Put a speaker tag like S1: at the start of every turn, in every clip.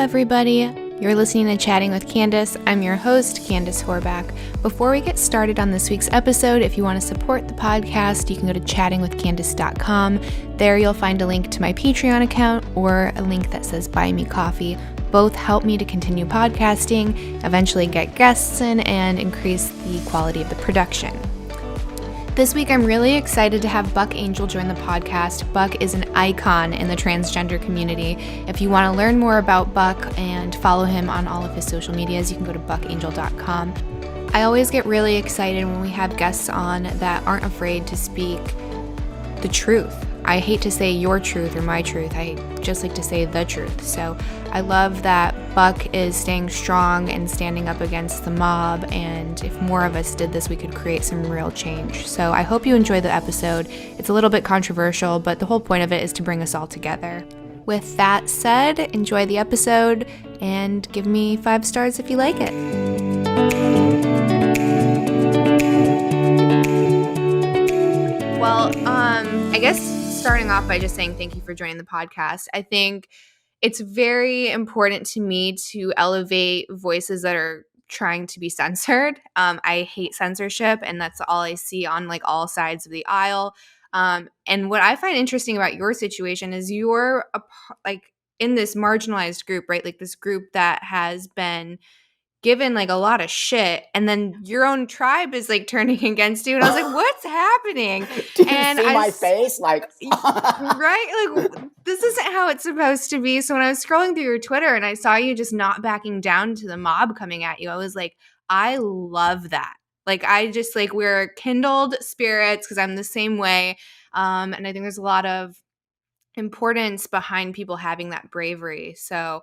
S1: everybody. You're listening to Chatting with Candace. I'm your host, Candace Horback. Before we get started on this week's episode, if you want to support the podcast, you can go to chattingwithcandace.com. There you'll find a link to my Patreon account or a link that says Buy Me Coffee. Both help me to continue podcasting, eventually get guests in, and increase the quality of the production. This week, I'm really excited to have Buck Angel join the podcast. Buck is an icon in the transgender community. If you want to learn more about Buck and follow him on all of his social medias, you can go to buckangel.com. I always get really excited when we have guests on that aren't afraid to speak the truth. I hate to say your truth or my truth. I just like to say the truth. So I love that Buck is staying strong and standing up against the mob. And if more of us did this, we could create some real change. So I hope you enjoy the episode. It's a little bit controversial, but the whole point of it is to bring us all together. With that said, enjoy the episode and give me 5 stars if you like it. Well, I guess starting off by just saying thank you for joining the podcast. I think it's very important to me to elevate voices that are trying to be censored. I hate censorship, and that's all I see on like all sides of the aisle. And what I find interesting about your situation is you're like in this marginalized group, right? Like this group that has been given like a lot of shit, and then your own tribe is like turning against you, and I was like, what's happening?
S2: Do you
S1: And
S2: see my face? Like,
S1: right? Like, this isn't how it's supposed to be. So when I was scrolling through your Twitter and I saw you just not backing down to the mob coming at you, I was like, I love that. Like, I just like, we're kindled spirits because I'm the same way. And I think there's a lot of importance behind people having that bravery. So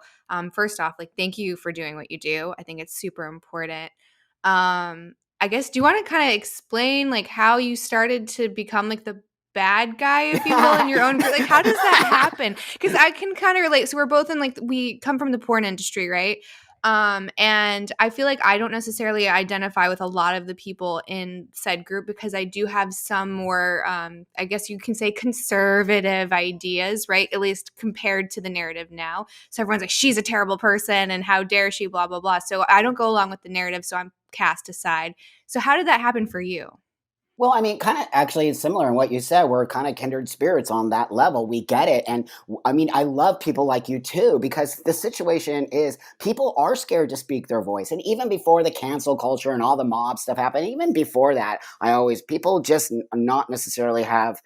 S1: first off, like, thank you for doing what you do. I think it's super important. I guess, do you want to kind of explain like how you started to become like the bad guy, if you will, in your own group? Like, how does that happen? Because I can kind of relate. So we're both in like, we come from the porn industry, right? And I feel like I don't necessarily identify with a lot of the people in said group because I do have some more, I guess you can say conservative ideas, right? At least compared to the narrative now. So everyone's like, she's a terrible person and how dare she, blah, blah, blah. So I don't go along with the narrative, so I'm cast aside. So how did that happen for you?
S2: well, I mean, kind of actually similar in what you said. We're kind of kindred spirits on that level. We get it. And I mean, I love people like you too, because the situation is people are scared to speak their voice. And even before the cancel culture and all the mob stuff happened, even before that, people just not necessarily have,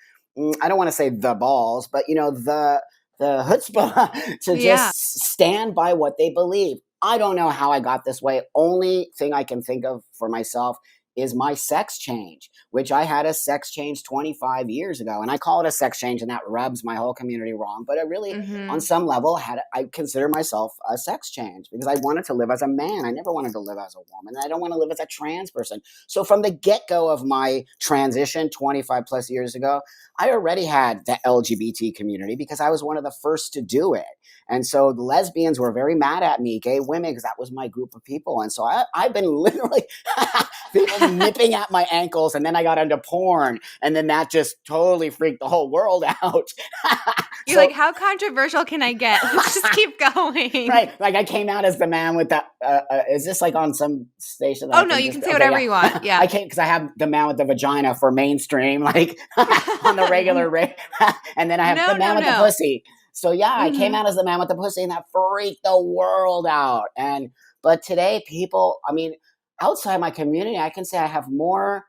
S2: I don't want to say the balls, but the chutzpah to
S1: Yeah.
S2: just stand by what they believe. I don't know how I got this way. Only thing I can think of for myself is my sex change, which I had a sex change 25 years ago. And I call it a sex change, and that rubs my whole community wrong. But it really, on some level, I consider myself a sex change because I wanted to live as a man. I never wanted to live as a woman. I don't want to live as a trans person. So from the get-go of my transition 25 plus years ago, I already had the LGBT community because I was one of the first to do it. And so the lesbians were very mad at me, gay women, because that was my group of people. And so I've been literally people nipping at my ankles, and then I got into porn, and then that just totally freaked the whole world out.
S1: You're like, how controversial can I get? Let's just keep going.
S2: Right. Like I came out as the man with the, is this like on some station?
S1: Oh, no, you can say whatever you want. Yeah.
S2: I came because I have the man with the vagina for mainstream, like on the regular rate. And then I have the man with the pussy. So yeah, I came out as the man with the pussy, and that freaked the world out. But today people, I mean, outside my community, I can say I have more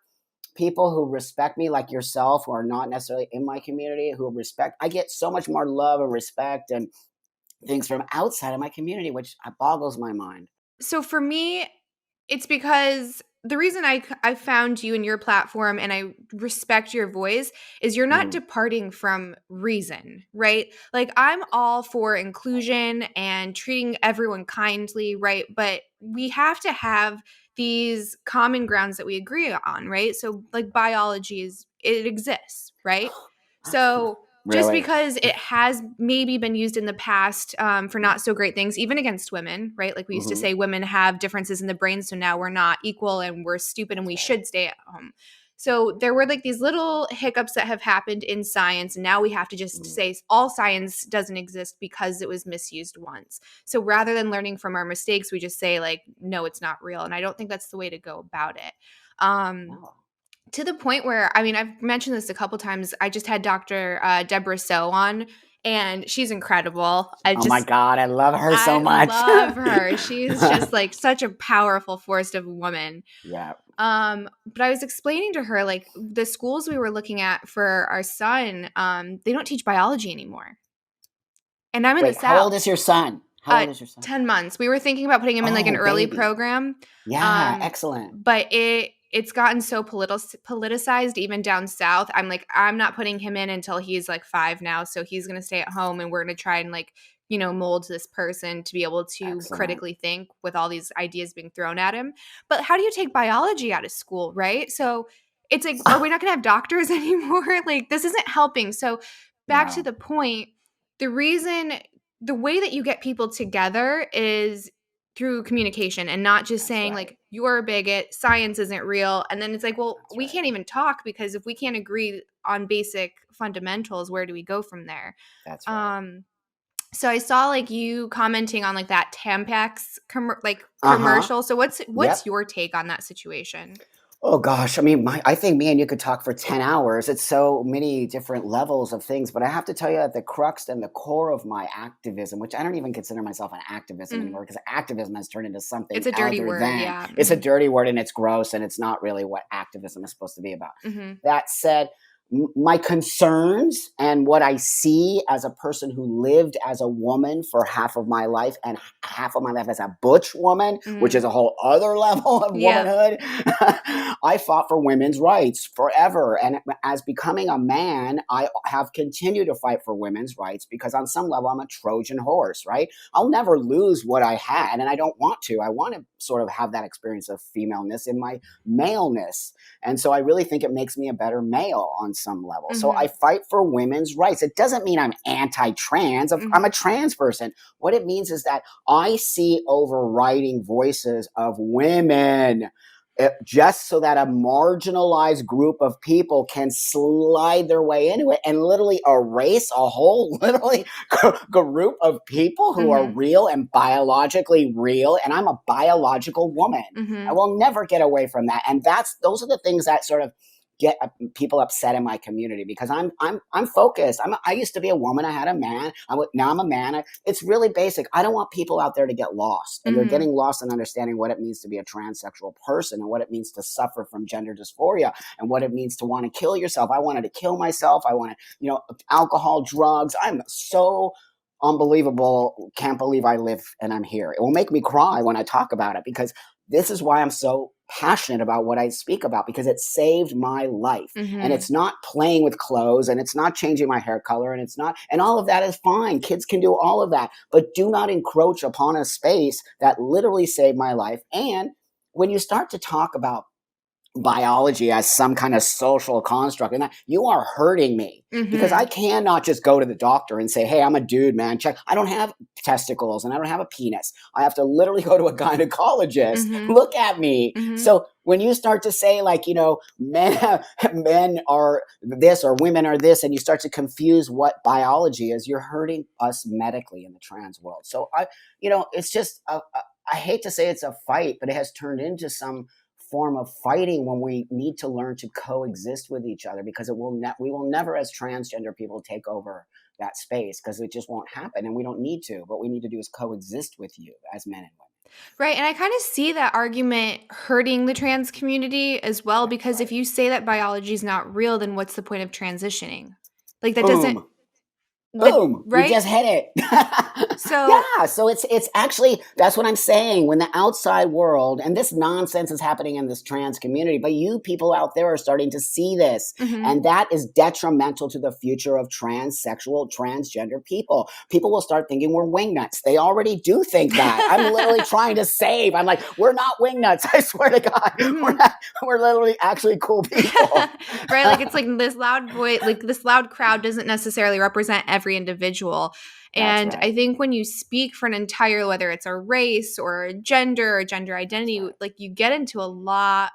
S2: people who respect me like yourself, who are not necessarily in my community, who respect. I get so much more love and respect and things from outside of my community, which boggles my mind.
S1: So for me, it's because the reason I found you and your platform and I respect your voice is you're not departing from reason, right? Like I'm all for inclusion and treating everyone kindly, right? But we have to have these common grounds that we agree on, right? So like biology it exists, right? So just
S2: Really?
S1: because it has maybe been used in the past for not so great things, even against women, right? Like we used to say women have differences in the brain, so now we're not equal and we're stupid and we should stay at home. So there were like these little hiccups that have happened in science, and now we have to just say all science doesn't exist because it was misused once. So rather than learning from our mistakes, we just say like, no, it's not real. And I don't think that's the way to go about it.
S2: No.
S1: To the point where, I mean, I've mentioned this a couple times. I just had Dr. Deborah So on, and she's incredible.
S2: Oh my God, I love her so
S1: I
S2: much.
S1: love her. She's just like such a powerful force of a woman.
S2: Yeah.
S1: But I was explaining to her like the schools we were looking at for our son, they don't teach biology anymore. And I'm in the
S2: Wait, how old
S1: South.
S2: is your son? How old is your son?
S1: 10 months. We were thinking about putting him in like an
S2: Oh,
S1: early
S2: baby.
S1: program.
S2: Yeah, excellent.
S1: But it's gotten so politicized even down south. I'm like, I'm not putting him in until he's like 5 now. So he's going to stay at home, and we're going to try and like, mold this person to be able to
S2: Excellent.
S1: critically think with all these ideas being thrown at him. But how do you take biology out of school, right? So it's like, are we not going to have doctors anymore? Like, this isn't helping. So back to
S2: No.
S1: the point, the way that you get people together is through communication, and not just
S2: That's
S1: saying
S2: right.
S1: like, you're a bigot, science isn't real. And then it's like, well,
S2: That's
S1: we
S2: right.
S1: can't even talk, because if we can't agree on basic fundamentals, where do we go from there?
S2: That's right.
S1: So I saw like you commenting on like that Tampax
S2: Uh-huh.
S1: commercial. So what's
S2: Yep.
S1: your take on that situation?
S2: Oh gosh, I mean, I think me and you could talk for 10 hours. It's so many different levels of things, but I have to tell you at the crux and the core of my activism, which I don't even consider myself an activism
S1: Mhm.
S2: anymore, because activism has turned into something
S1: It's a dirty
S2: other
S1: word,
S2: than,
S1: yeah.
S2: it's a
S1: Mhm.
S2: dirty word and it's gross and it's not really what activism is supposed to be about.
S1: Mhm.
S2: That said, my concerns and what I see as a person who lived as a woman for half of my life and half of my life as a butch woman, which is
S1: Mhm.
S2: a whole other level of
S1: Yep.
S2: womanhood. I fought for women's rights forever. And as becoming a man, I have continued to fight for women's rights because on some level, I'm a Trojan horse, right? I'll never lose what I had, and I don't want to. I want to sort of have that experience of femaleness in my maleness. And so I really think it makes me a better male on some level. So I
S1: Mhm.
S2: fight for women's rights. It doesn't mean I'm anti-trans. I'm a
S1: Mhm.
S2: trans person. What it means is that I see overriding voices of women, just so that a marginalized group of people can slide their way into it and literally erase a whole literally group of people who are
S1: Mhm.
S2: real and biologically real. And I'm a biological woman. I
S1: Mhm.
S2: will never get away from that. And those are the things that sort of get people upset in my community because I'm focused. I used to be a woman. I had a man. Now I'm a man. It's really basic. I don't want people out there to get lost, and they're
S1: Mhm.
S2: getting lost in understanding what it means to be a transsexual person and what it means to suffer from gender dysphoria and what it means to want to kill yourself. I wanted to kill myself. I wanted, alcohol, drugs. I'm so unbelievable. Can't believe I live and I'm here. It will make me cry when I talk about it because this is why I'm so passionate about what I speak about because it saved my life. And
S1: Mhm.
S2: it's not playing with clothes and it's not changing my hair color and it's not, and all of that is fine. Kids can do all of that, but do not encroach upon a space that literally saved my life. And when you start to talk about biology as some kind of social construct and that you are hurting me because I
S1: Mhm.
S2: cannot just go to the doctor and say, hey, I'm a dude, man, check. I don't have testicles and I don't have a penis. I have to literally go to a gynecologist.
S1: Mhm.
S2: Look at me.
S1: Mhm.
S2: So when you start to say like, men are this or women are this, and you start to confuse what biology is, you're hurting us medically in the trans world. So it's just I hate to say it's a fight, but it has turned into some form of fighting when we need to learn to coexist with each other because we will never as transgender people take over that space because it just won't happen and we don't need to. What we need to do is coexist with you as men and women.
S1: Right, and I kind of see that argument hurting the trans community as well,
S2: That's
S1: because if
S2: right.
S1: you say that biology is not real, then what's the point of transitioning? Like that doesn't
S2: Boom.
S1: that
S2: Boom, you
S1: right?
S2: just hit it.
S1: So
S2: Yeah, so it's actually that's what I'm saying. When the outside world and this nonsense is happening in this trans community, but you people out there are starting to see this,
S1: mhm.
S2: and that is detrimental to the future of transsexual, transgender people. People will start thinking we're wingnuts. They already do think that. I'm literally trying to save. I'm like, we're not wingnuts. I swear to God, we're
S1: Mhm.
S2: not. We're literally actually cool people.
S1: Right, like it's like this loud voice, like this loud crowd doesn't necessarily represent every individual.
S2: That's
S1: And I
S2: right.
S1: think when you speak for an entire, whether it's a race or a gender or gender
S2: That's
S1: identity,
S2: right.
S1: like you get into a lot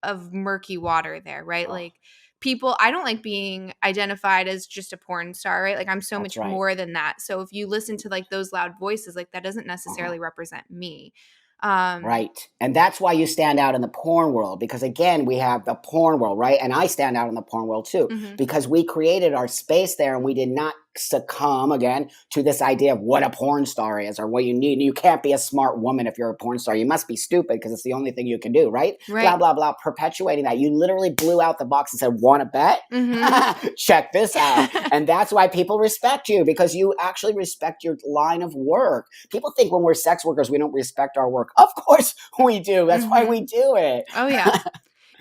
S1: of murky water there, right?
S2: Oh,
S1: Like people, I don't like being identified as just a porn star, right? Like I'm so
S2: that's
S1: much
S2: right.
S1: more than that. So if you listen to like those loud voices, like that doesn't
S2: Uh-huh.
S1: necessarily represent me.
S2: Right. And that's why you stand out in the porn world because, again, we have the porn world, right? And I stand out in the porn world too
S1: Mhm.
S2: because we created our space there and we did not succumb again to this idea of what a porn star is or what you need. You can't be a smart woman if you're a porn star. You must be stupid because it's the only thing you can do, right? Blah,
S1: Right.
S2: blah, blah. Perpetuating that. You literally blew out the box and said, want to bet?
S1: Mhm.
S2: Check this out. And that's why people respect you because you actually respect your line of work. People think when we're sex workers, we don't respect our work. Of course we do. That's why we
S1: Mhm.
S2: do it.
S1: Oh yeah.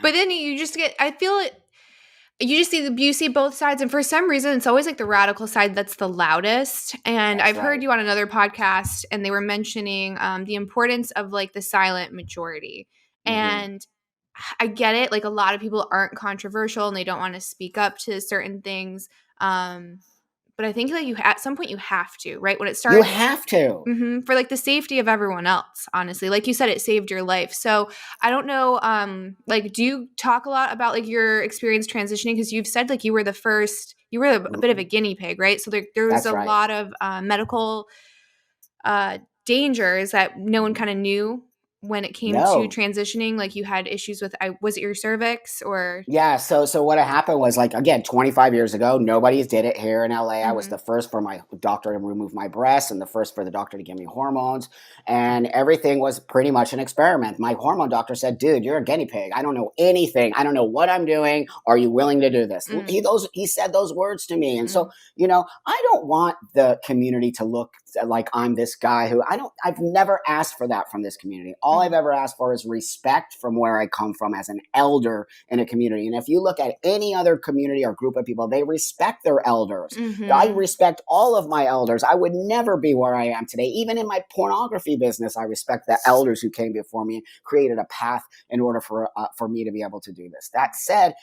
S1: But then you just get, I feel it, you just see you see both sides, and for some reason it's always like the radical side that's the loudest. And
S2: That's
S1: I've heard
S2: right.
S1: you on another podcast and they were mentioning the importance of like the silent majority.
S2: Hmm.
S1: And I get it, like a lot of people aren't controversial and they don't want to speak up to certain things. But I think like you at some point you have to, right? When it
S2: You
S1: starts,
S2: have to.
S1: for like the safety of everyone else, honestly. Like you said, it saved your life. So I don't know, like, do you talk a lot about like your experience transitioning? Because you've said like you were the first, you were a bit of a guinea pig, right? So there was
S2: That's
S1: a
S2: right.
S1: lot of medical uh, dangers that no one kind of knew when it came to
S2: No.
S1: transitioning. Like you had issues with, was it your cervix or?
S2: Yeah, so what had happened was like again, 25 years ago, nobody did it here in LA. I was
S1: Mm-hmm,
S2: the first for my doctor to remove my breasts and the first for the doctor to give me hormones, and everything was pretty much an experiment. My hormone doctor said, "Dude, you're a guinea pig. I don't know anything. I don't know what I'm doing. Are you willing to do this?" He said those words to me. And so, I don't want the community to look like I'm this guy who I've never asked for that from this community. All I've
S1: mm-hmm,
S2: ever asked for is respect from where I come from as an elder in a community. And if you look at any other community or group of people, they respect their elders. I
S1: mm-hmm,
S2: respect all of my elders. I would never be where I am today. Even in my pornography business, I respect the elders who came before me and created a path in order for me to be able to do this. That said,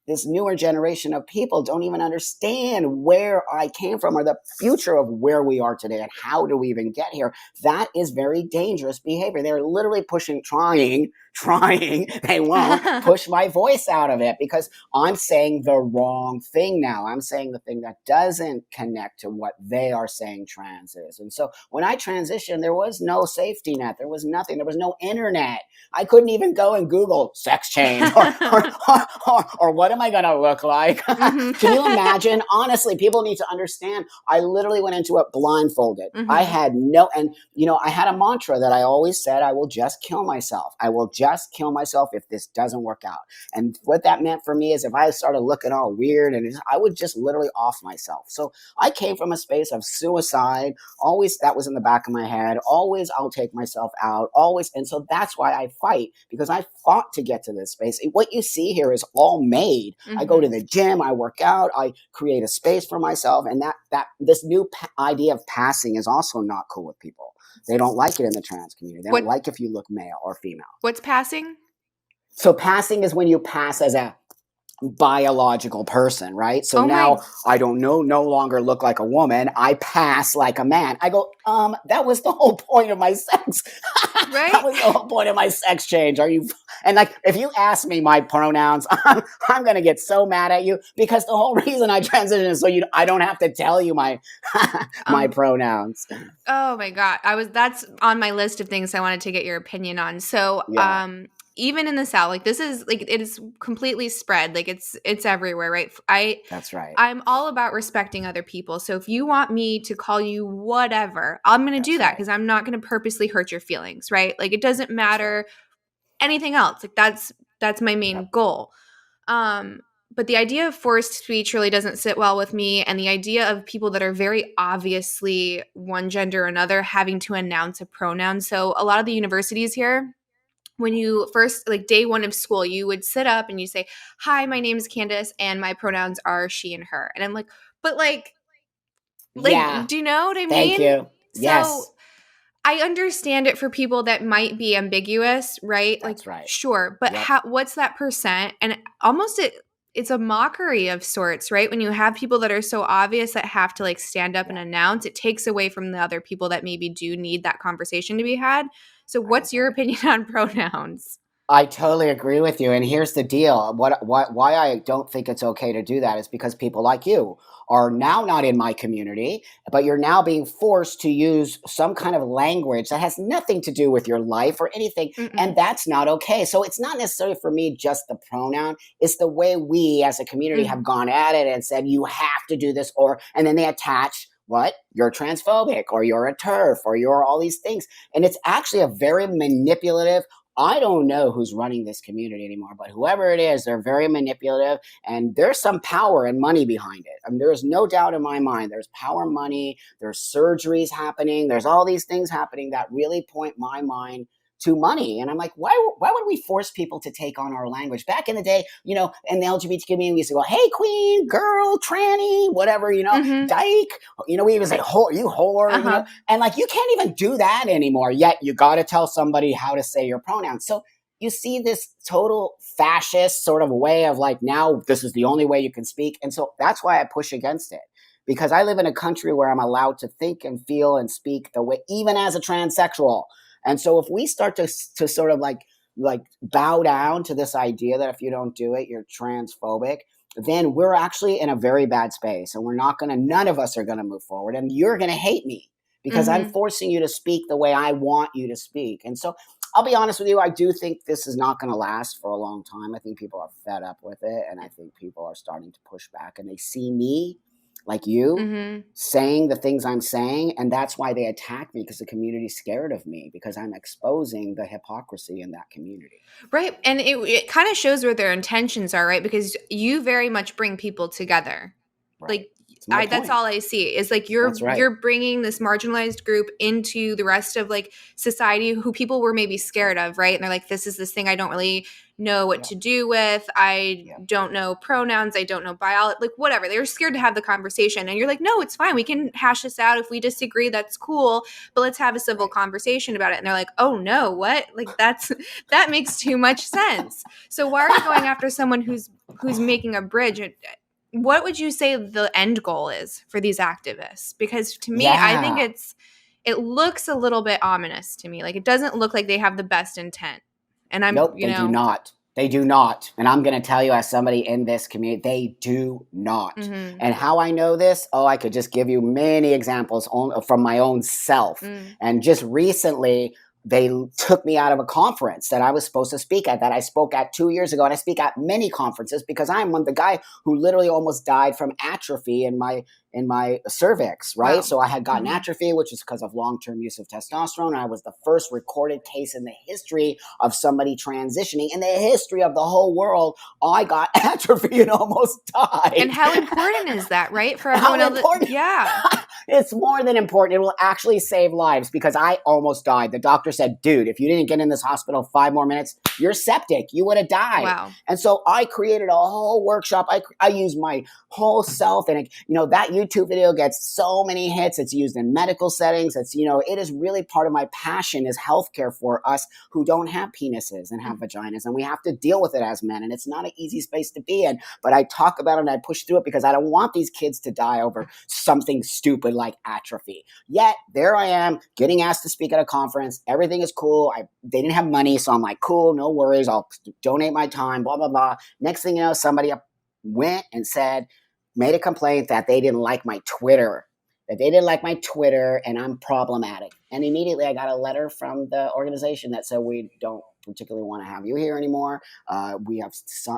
S2: this newer generation of people don't even understand where I came from or the future of where we are today and how do we even get here. That is very dangerous behavior. They're literally trying, they won't push my voice out of it because I'm saying the wrong thing now. I'm saying the thing that doesn't connect to what they are saying trans is. And so when I transitioned, there was no safety net. There was nothing. There was no internet. I couldn't even go and Google sex change or what am I going to look like? Can you
S1: mm-hmm.
S2: imagine? Honestly, people need to understand. I literally went into it blindfolded. I
S1: Mm-hmm.
S2: had no, and I had a mantra that I always said, I will just kill myself. I will just kill myself if this doesn't work out. And what that meant for me is if I started looking all weird I would just literally off myself. So I came from a space of suicide. Always that was in the back of my head. Always I'll take myself out. Always. And so that's why I fight because I fought to get to this space. What you see here is all made. I go to
S1: Mm-hmm.
S2: the gym, I work out, I create a space for myself. And that this new idea of passing is also not cool with people. They don't like it in the trans community. They don't
S1: What
S2: like if you look male or female.
S1: what's passing?
S2: So passing is when you pass as a biological person, right? So
S1: Oh
S2: now
S1: my,
S2: I don't know, no longer look like a woman. I pass like a man. I go, that was the whole point of my sex. That
S1: right?
S2: was the whole point of my sex change. Are you? And like, if you ask me my pronouns, I'm gonna get so mad at you because the whole reason I transitioned is so I don't have to tell you my my
S1: Um,
S2: pronouns.
S1: oh my God. That's on my list of things I wanted to get your opinion on. So,
S2: Yeah,
S1: even in the South, like this is like it is completely spread. Like it's everywhere, right?
S2: that's right.
S1: I'm all about respecting other people. So if you want me to call you whatever, I'm going to do
S2: That's
S1: that
S2: right.
S1: because I'm not going to purposely hurt your feelings, right? Like it doesn't
S2: That's right.
S1: matter anything else. Like that's my main
S2: Yep.
S1: goal. Um, but the idea of forced speech really doesn't sit well with me. And the idea of people that are very obviously one gender or another having to announce a pronoun. So a lot of the universities here, when you first, like day one of school, you would sit up and you say, "Hi, my name is Candace and my pronouns are she and her." And I'm like, but
S2: Yeah.
S1: do you know what I
S2: Thank
S1: mean?
S2: you.
S1: So
S2: Yes.
S1: I understand it for people that might be ambiguous, right? Like,
S2: That's right.
S1: sure, but
S2: Yep.
S1: what's that percent? And almost it's a mockery of sorts, right? When you have people that are so obvious that have to like stand up and
S2: Yeah.
S1: announce, it takes away from the other people that maybe do need that conversation to be had. So,
S2: I
S1: what's your
S2: agree.
S1: opinion on pronouns?
S2: I totally agree with you. And here's the deal. Why I don't think it's okay to do that is because people like you are now not in my community, but you're now being forced to use some kind of language that has nothing to do with your life or anything. And
S1: Mm-mm.
S2: that's not okay. So it's not necessarily for me just the pronoun. It's the way we as a community have
S1: Mm.
S2: gone at it and said, you have to do this, and then they attach what? You're transphobic or you're a turf or you're all these things. And it's actually a very manipulative. I don't know who's running this community anymore, but whoever it is, they're very manipulative and there's some power and money behind it. I mean, there's no doubt in my mind there's power, money, there's surgeries happening, there's all these things happening that really point my mind to money. And I'm like, why would we force people to take on our language? Back in the day, in the LGBT community, we used to go, hey, queen, girl, tranny, whatever,
S1: Mm-hmm.
S2: dyke, we even say, you whore,
S1: Uh-huh.
S2: and like, you can't even do that anymore. Yet you got to tell somebody how to say your pronouns. So you see this total fascist sort of way of like, now this is the only way you can speak. And so that's why I push against it. Because I live in a country where I'm allowed to think and feel and speak the way, even as a transsexual. And so if we start to sort of like bow down to this idea that if you don't do it, you're transphobic, then we're actually in a very bad space and none of us are going to move forward and you're going to hate me because I'm
S1: Mm-hmm.
S2: forcing you to speak the way I want you to speak. And so I'll be honest with you, I do think this is not going to last for a long time. I think people are fed up with it and I think people are starting to push back and they see me like you
S1: Mm-hmm.
S2: saying the things I'm saying, and that's why they attack me because the community's scared of me because I'm exposing the hypocrisy in that community.
S1: Right. And it kind of shows where their intentions are, right? Because you very much bring people together.
S2: Right.
S1: Like
S2: It's my
S1: that's
S2: point.
S1: all I see is like
S2: That's right.
S1: you're bringing this marginalized group into the rest of like society who people were maybe
S2: That's right.
S1: scared of, right? And they're like, this is this thing I don't really know what
S2: Yeah.
S1: to do with. I
S2: Yeah.
S1: don't know pronouns. I don't know biology, like whatever. They were scared to have the conversation. And you're like, no, it's fine. We can hash this out. If we disagree, that's cool. But let's have a civil
S2: Right.
S1: conversation about it. And they're like, oh no, what? Like that makes too much sense. So why are you going after someone who's making a bridge? What would you say the end goal is for these activists? Because to me, I think
S2: Yeah.
S1: it looks a little bit ominous to me. Like it doesn't look like they have the best intent. And I'm,
S2: Nope, they do not. They do not. And I'm going to tell you, as somebody in this community, they do not.
S1: mm-hmm,
S2: And how I know this? Oh, I could just give you many examples from my own self.
S1: mm,
S2: And just recently, they took me out of a conference that I was supposed to speak at, that I spoke at 2 years ago. And I speak at many conferences because I'm the guy who literally almost died from atrophy in my cervix, right?
S1: wow.
S2: So I had gotten
S1: Mm-hmm.
S2: atrophy, which is because of long-term use of testosterone. I was the first recorded case in the history of somebody transitioning in the history of the whole world. I got atrophy and almost
S1: And
S2: died.
S1: how important is that, right? For everyone
S2: How
S1: else.
S2: important?
S1: Yeah.
S2: It's more than important. It will actually save lives because I almost died. The doctor said, dude, if you didn't get in this hospital 5 more minutes, you're septic. You would have died.
S1: Wow.
S2: And so I created a whole workshop. I used my whole self. And, that YouTube video gets so many hits. It's used in medical settings. It is really part of my passion is healthcare for us who don't have penises and have vaginas. And we have to deal with it as men. And it's not an easy space to be in. But I talk about it and I push through it because I don't want these kids to die over something stupid like atrophy. Yet there I am getting asked to speak at a conference. Everything is cool. They didn't have money. So I'm like, cool, no worries. I'll donate my time, blah, blah, blah. Next thing you know, somebody went and made a complaint that they didn't like my Twitter, and I'm problematic. And immediately I got a letter from the organization that said, we don't particularly want to have you here anymore. We have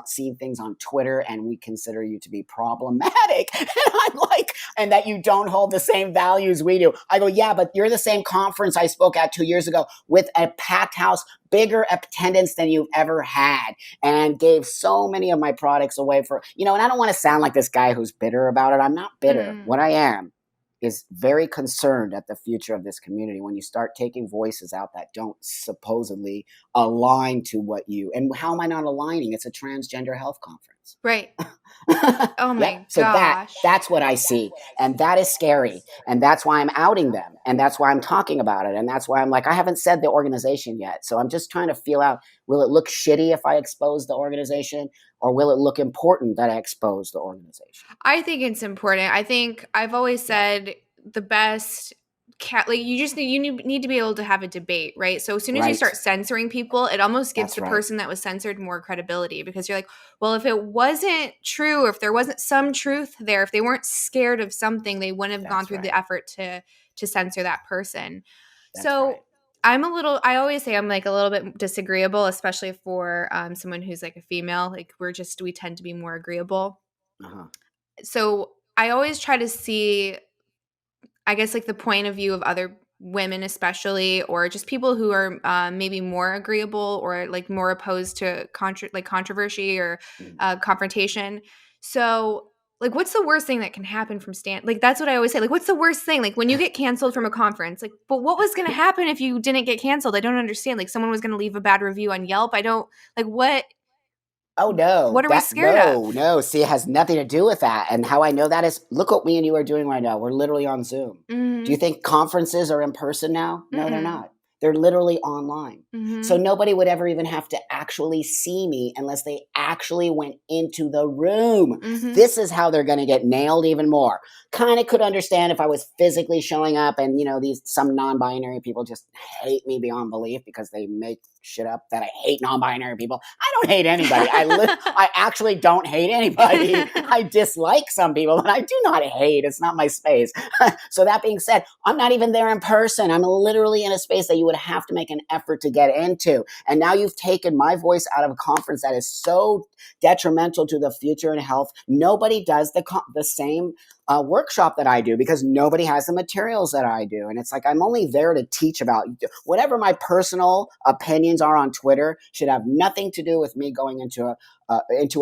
S2: seen things on Twitter and we consider you to be problematic. And I'm like, and that you don't hold the same values we do. I go, yeah, but you're the same conference I spoke at 2 years ago with a packed house, bigger attendance than you've ever had, and gave so many of my products away for, and I don't want to sound like this guy who's bitter about it. I'm not bitter.
S1: Mm.
S2: What I am is very concerned at the future of this community when you start taking voices out that don't supposedly align to what and how am I not aligning? It's a transgender health conference.
S1: Right. Oh
S2: Yep.
S1: my
S2: So
S1: gosh.
S2: that's what I see. And that is scary. And that's why I'm outing them. And that's why I'm talking about it. And that's why I'm like, I haven't said the organization yet. So I'm just trying to feel out, will it look shitty if I expose the organization? Or will it look important that I expose the organization?
S1: I think it's important. I think I've always
S2: Yeah.
S1: said the best like you just need to be able to have a debate, right? So as soon as you
S2: Right.
S1: start censoring people, it almost gives
S2: That's
S1: the
S2: right.
S1: person that was censored more credibility, because you're like, well, if it wasn't true, if there wasn't some truth there, if they weren't scared of something, they wouldn't have gone
S2: That's
S1: through
S2: right.
S1: the effort to censor that person.
S2: That's
S1: So
S2: right.
S1: I always say I'm like a little bit disagreeable, especially for someone who's like a female. Like we tend to be more agreeable.
S2: Uh-huh.
S1: So I always try to see, I guess, like the point of view of other women, especially, or just people who are maybe more agreeable or like more opposed to controversy or
S2: Mm.
S1: confrontation. So, like, what's the worst thing that can happen from like, that's what I always say. Like, what's the worst thing? Like, when you get canceled from a conference, like, but what was going to happen if you didn't get canceled? I don't understand. Like, someone was going to leave a bad review on Yelp. I don't, like,
S2: Oh no,
S1: what are we scared of?
S2: no. See, it has nothing to do with that. And how I know that is, look what me and you are doing right now. We're literally on Zoom. Do you
S1: Mm-hmm.
S2: think conferences are in person now? No, they're
S1: Mm-mm.
S2: not. They're literally online. So
S1: Mm-hmm.
S2: nobody would ever even have to actually see me unless they actually went into the room.
S1: Mm-hmm.
S2: This is how they're going to get nailed even more. Kind of could understand if I was physically showing up, and these some non-binary people just hate me beyond belief because they make shit up that I hate non-binary people. I don't hate anybody. I actually don't hate anybody. I dislike some people, but I do not hate. It's not my space. So that being said, I'm not even there in person. I'm literally in a space that you would have to make an effort to get into. And now you've taken my voice out of a conference that is so detrimental to the future and health. Nobody does the same workshop that I do because nobody has the materials that I do. And it's like, I'm only there to teach about whatever my personal opinions are on Twitter should have nothing to do with me going into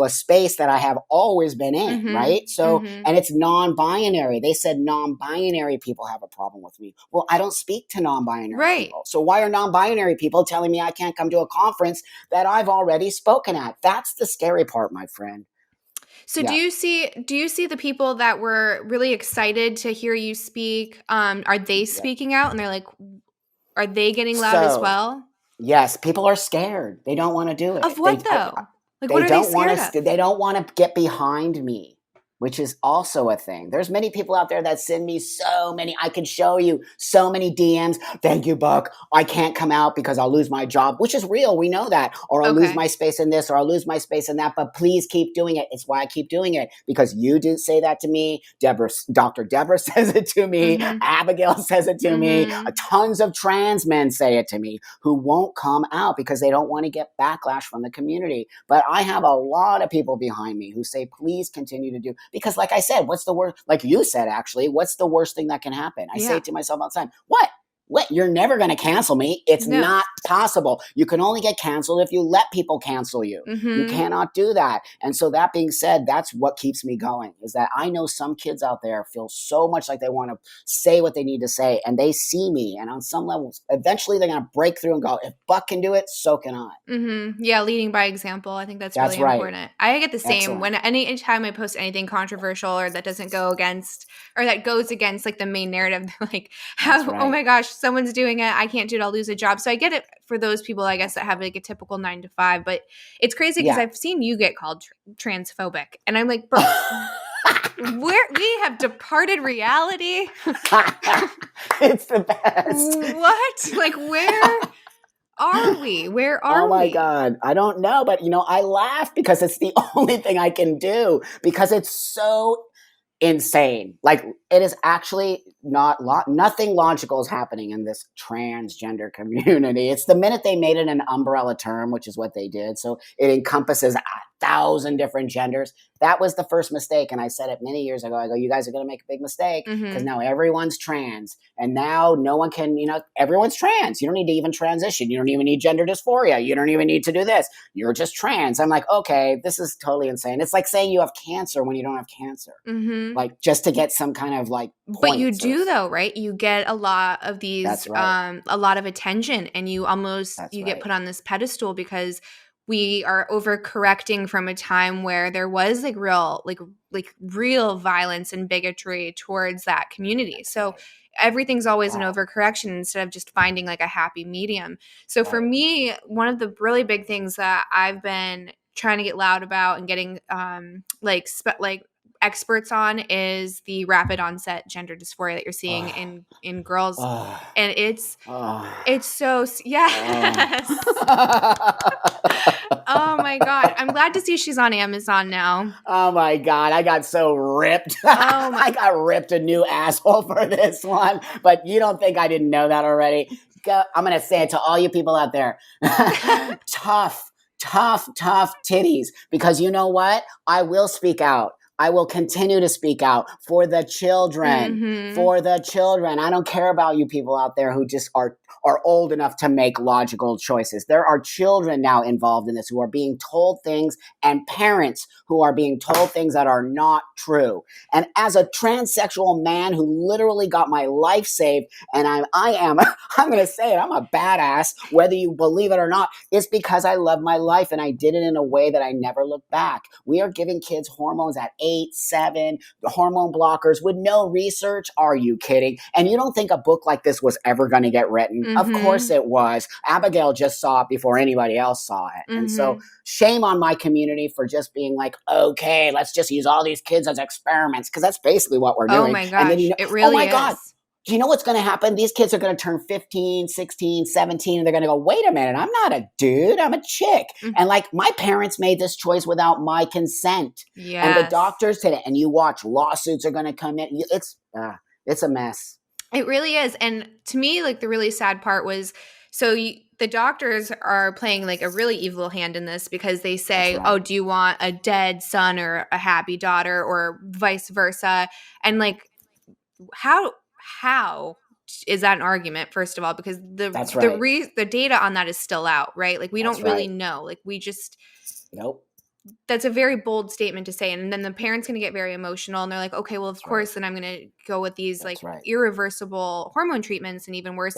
S2: a space that I have always been in,
S1: Mm-hmm.
S2: right? So,
S1: Mm-hmm.
S2: and it's non-binary. They said non-binary people have a problem with me. Well, I don't speak to non-binary
S1: Right.
S2: people. So why are non-binary people telling me I can't come to a conference that I've already spoken at? That's the scary part, my friend.
S1: So
S2: Yeah.
S1: do you see the people that were really excited to hear you speak? Are they
S2: Yeah.
S1: speaking out and they're like, are they getting loud as
S2: So,
S1: well?
S2: yes, people are scared. They don't want to do
S1: Of
S2: it.
S1: what though? Like, what
S2: They
S1: are they
S2: don't want
S1: scared of?
S2: to. They don't want to get behind me, which is also a thing. There's many people out there that send me so many. I can show you so many DMs. Thank you, Buck. I can't come out because I'll lose my job, which is real. We know that. Or I'll lose
S1: Okay.
S2: my space in this, or I'll lose my space in that. But please keep doing it. It's why I keep doing it, because you did say that to me. Dr. Deborah says it to me.
S1: Mm-hmm.
S2: Abigail says it to me.
S1: Mm-hmm.
S2: Tons of trans men say it to me who won't come out because they don't want to get backlash from the community. But I have a lot of people behind me who say, please continue to do, because like I said, what's the worst, like you said, actually, what's the worst thing that can happen? I say
S1: Yeah.
S2: it to myself all the time. What? You're never going to cancel me. It's
S1: No.
S2: not possible. You can only get canceled if you let people cancel you.
S1: Mm-hmm.
S2: You cannot do that. And so that being said, that's what keeps me going, is that I know some kids out there feel so much like they want to say what they need to say, and they see me, and on some levels, eventually they're going to break through and go, if Buck can do it, so can I.
S1: Mm-hmm. Yeah, leading by example. I think that's
S2: That's
S1: really
S2: right.
S1: important. I get the same
S2: Excellent.
S1: when anytime I post anything controversial or that doesn't go against or that goes against like the main narrative, like
S2: That's
S1: how, oh
S2: right.
S1: my gosh, someone's doing it, I can't do it, I'll lose a job. So I get it for those people, I guess, that have like a typical 9 to 5. But it's crazy because
S2: Yeah.
S1: I've seen you get called transphobic, and I'm like, bro, we have departed reality.
S2: It's the best.
S1: What? Like, where are we? Where are
S2: Oh my
S1: we?
S2: God. I don't know, but I laugh because it's the only thing I can do, because it's so insane. Like, it is actually nothing logical is happening in this transgender community. It's the minute they made it an umbrella term, which is what they did. So it encompasses 1,000 different genders. That was the first mistake. And I said it many years ago. I go, you guys are going to make a big mistake, because
S1: Mm-hmm.
S2: now everyone's trans. And now no one can, everyone's trans. You don't need to even transition. You don't even need gender dysphoria. You don't even need to do this. You're just trans. I'm like, okay, this is totally insane. It's like saying you have cancer when you don't have cancer.
S1: Mm-hmm.
S2: Like, just to get some kind of like
S1: But you
S2: points.
S1: do though, right? You get a lot of these,
S2: That's right.
S1: a lot of attention, and you
S2: That's
S1: get
S2: right.
S1: put on this pedestal because we are overcorrecting from a time where there was like real violence and bigotry towards that community. So
S2: Right.
S1: everything's always an
S2: Wow. Mm-hmm. Right.
S1: overcorrection instead of just finding like a happy medium. So for
S2: Right.
S1: me, one of the really big things that I've been trying to get loud about and getting like experts on is the rapid onset gender dysphoria that you're seeing in girls, and it's so yes. Oh my God. I'm glad to see she's on Amazon now.
S2: Oh my God. I got so ripped. I got ripped a new asshole for this one, but you don't think I didn't know that already? I'm going to say it to all you people out there. Tough titties. Because you know what? I will speak out. I will continue to speak out for the children.
S1: Mm-hmm.
S2: For the children. I don't care about you people out there who just are old enough to make logical choices. There are children now involved in this who are being told things, and parents who are being told things that are not true. And as a transsexual man who literally got my life saved, and I'm going to say it, I'm a badass, whether you believe it or not, it's because I love my life and I did it in a way that I never looked back. We are giving kids hormones at 8, 7, hormone blockers with no research. Are you kidding? And you don't think a book like this was ever going to get written? Mm-hmm. Of course it was. Abigail just saw it before anybody else saw it. Mm-hmm. And so shame on my community for just being like, okay, let's just use all these kids as experiments, because that's basically what we're doing.
S1: Oh my gosh, and then, it really is.
S2: Oh my God. Do you know what's going to happen? These kids are going to turn 15, 16, 17, and they're going to go, wait a minute, I'm not a dude, I'm a chick. Mm-hmm. And like, my parents made this choice without my consent.
S1: Yes.
S2: And the doctors today, and you watch, lawsuits are going to come in. It's a mess.
S1: It really is. And to me, like, the really sad part was, the doctors are playing like a really evil hand in this, because they say, oh, do you want a dead son or a happy daughter, or vice versa? And like, how is that an argument, first of all? Because the data on that is still out, right? Like, we don't really know. Like, we just
S2: nope.
S1: That's a very bold statement to say. And then the parents going to get very emotional, and they're like, okay, well, of course, then I'm going to go with these irreversible hormone treatments. And even worse,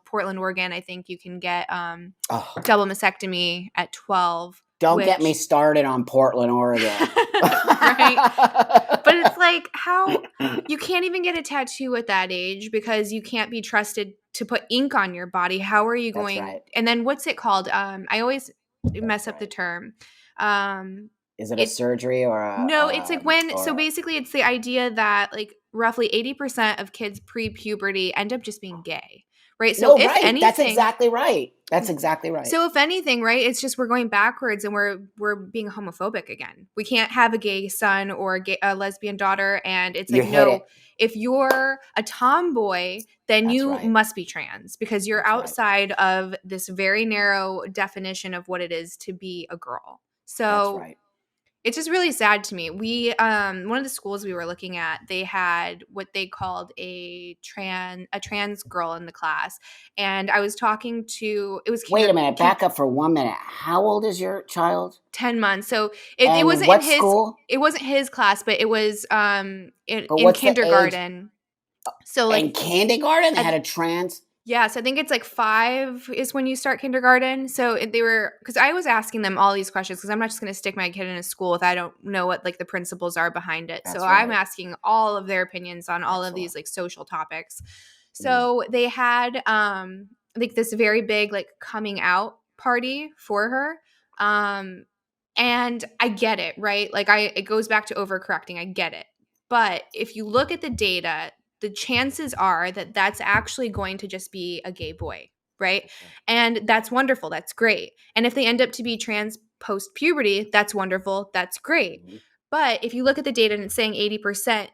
S1: Portland, Oregon, I think you can get double mastectomy at 12.
S2: Don't get me started on Portland, Oregon.
S1: Right. But it's like, how you can't even get a tattoo at that age because you can't be trusted to put ink on your body. How are you going? Right. And then what's it called? I always mess up the term.
S2: Is it a surgery or a...
S1: No, it's like so basically it's the idea that like roughly 80% of kids pre-puberty end up just being gay. Right. So anything,
S2: that's exactly right. That's exactly right.
S1: So if anything, right, it's just we're going backwards and we're being homophobic again. We can't have a gay son or a lesbian daughter. And it's like, if you're a tomboy, then you must be trans, because you're outside of this very narrow definition of what it is to be a girl. So it's just really sad to me. We one of the schools we were looking at, they had what they called a trans girl in the class, and I was talking to Wait
S2: a minute, back up for 1 minute. How old is your child?
S1: 10 months. So it wasn't
S2: what
S1: in his
S2: school?
S1: It wasn't his class, but it was in kindergarten. So like
S2: in kindergarten they had a trans.
S1: Yes, I think it's like 5 is when you start kindergarten. So because I was asking them all these questions, because I'm not just going to stick my kid in a school if I don't know what like the principles are behind it. I'm asking all of their opinions on all of these like social topics. So they had like this very big like coming out party for her. And I get it, right? Like it goes back to overcorrecting. I get it. But if you look at the data, the chances are that that's actually going to just be a gay boy, right? Okay. And that's wonderful. That's great. And if they end up to be trans post-puberty, that's wonderful. That's great. Mm-hmm. But if you look at the data and it's saying 80%,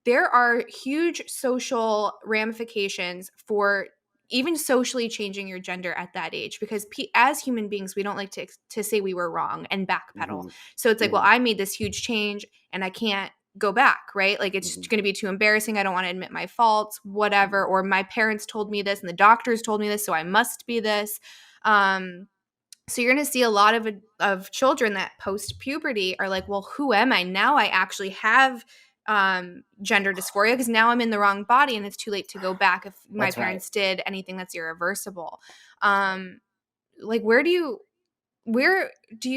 S1: there are huge social ramifications for even socially changing your gender at that age, because as human beings, we don't like to say we were wrong and backpedal. Mm-hmm. So it's like, well, I made this huge change and I can't go back, right? Like it's going to be too embarrassing. I don't want to admit my faults, whatever. Or my parents told me this and the doctors told me this, so I must be this. So you're going to see a lot of children that post-puberty are like, well, who am I? Now I actually have gender dysphoria because now I'm in the wrong body and it's too late to go back if my parents did anything that's irreversible. Like where do you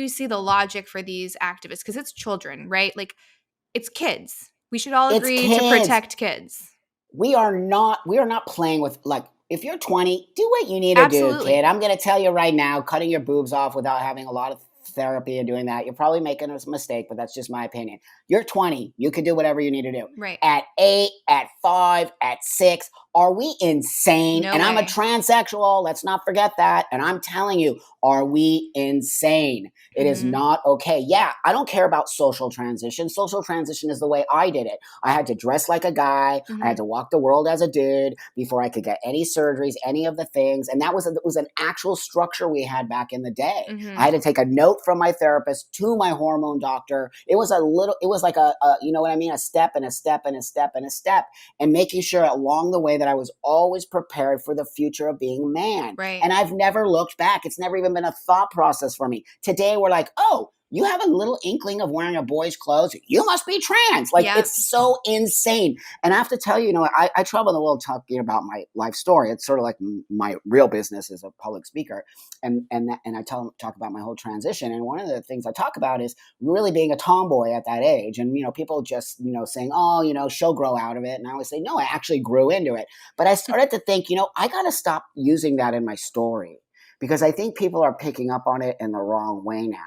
S1: see the logic for these activists? Because it's children, right? Like it's kids. We should all agree to protect kids.
S2: We are not playing with, like, if you're 20, do what you need to do, kid. I'm going to tell you right now, cutting your boobs off without having a lot of therapy and doing that, you're probably making a mistake, but that's just my opinion. You're 20. You can do whatever you need to do.
S1: Right.
S2: At 8, at 5, at 6, are we insane?
S1: No
S2: and I'm a
S1: way.
S2: transsexual. Let's not forget that. And I'm telling you, are we insane? It is not okay. Yeah, I don't care about social transition. Social transition is the way I did it. I had to dress like a guy. I had to walk the world as a dude before I could get any surgeries, any of the things. And that was an actual structure we had back in the day. I had to take a note from my therapist to my hormone doctor. It was like a you know what I mean? A step and a step and a step and a step, and making sure along the way that I was always prepared for the future of being a man.
S1: Right.
S2: And I've never looked back. It's never even been a thought process for me. Today we're like, oh, you have a little inkling of wearing a boy's clothes, you must be trans. Like, it's so insane. And I have to tell you, I travel the world talking about my life story. It's sort of like my real business as a public speaker. And I talk about my whole transition. And one of the things I talk about is really being a tomboy at that age. And, people just, saying, oh, she'll grow out of it. And I always say, no, I actually grew into it. But I started to think, I got to stop using that in my story, because I think people are picking up on it in the wrong way now.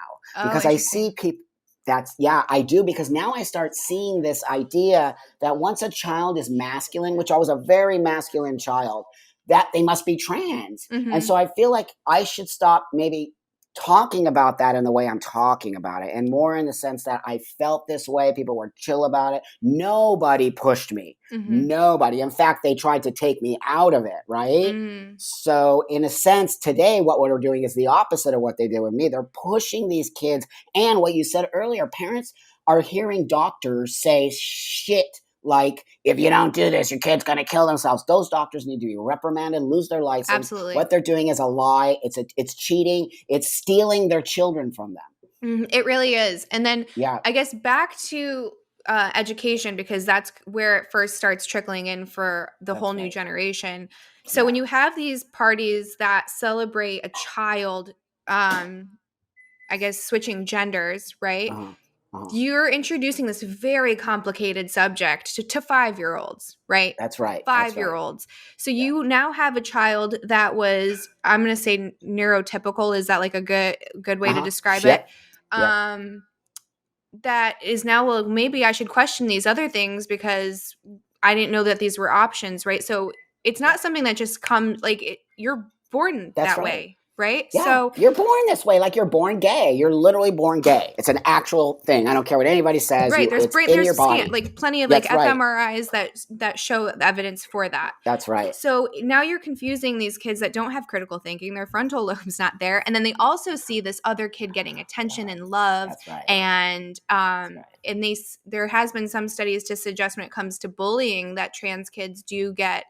S2: Because I see people, I do, because now I start seeing this idea that once a child is masculine, which I was a very masculine child, that they must be trans. And so I feel like I should stop maybe talking about that in the way I'm talking about it, and more in the sense that I felt this way. People were chill about it. Nobody pushed me. Nobody. In fact, they tried to take me out of it, right? So in a sense, today, what we're doing is the opposite of what they did with me. They're pushing these kids. And what you said earlier, parents are hearing doctors say shit like, if you don't do this, your kid's going to kill themselves. Those doctors need to be reprimanded, lose their license.
S1: Absolutely.
S2: What they're doing is a lie. It's cheating. It's stealing their children from them.
S1: It really is. And then I guess back to education, because that's where it first starts trickling in for the whole new generation. So when you have these parties that celebrate a child, I guess, switching genders, right? You're introducing this very complicated subject to 5-year-olds, right?
S2: That's right.
S1: 5-year-olds. So you now have a child that was, I'm going to say neurotypical. Is that like a good way to describe it? That is now, well, maybe I should question these other things because I didn't know that these were options, right? So it's not something that just comes, you're born that way. Right?
S2: Yeah,
S1: so
S2: you're born this way, like you're born gay. You're literally born gay. It's an actual thing. I don't care what anybody says.
S1: Right. There's
S2: in your body.
S1: Plenty of fMRIs that show evidence for that.
S2: That's right.
S1: So now you're confusing these kids that don't have critical thinking. Their frontal lobe's not there. And then they also see this other kid getting attention and love.
S2: That's right.
S1: And and there has been some studies to suggest when it comes to bullying that trans kids do get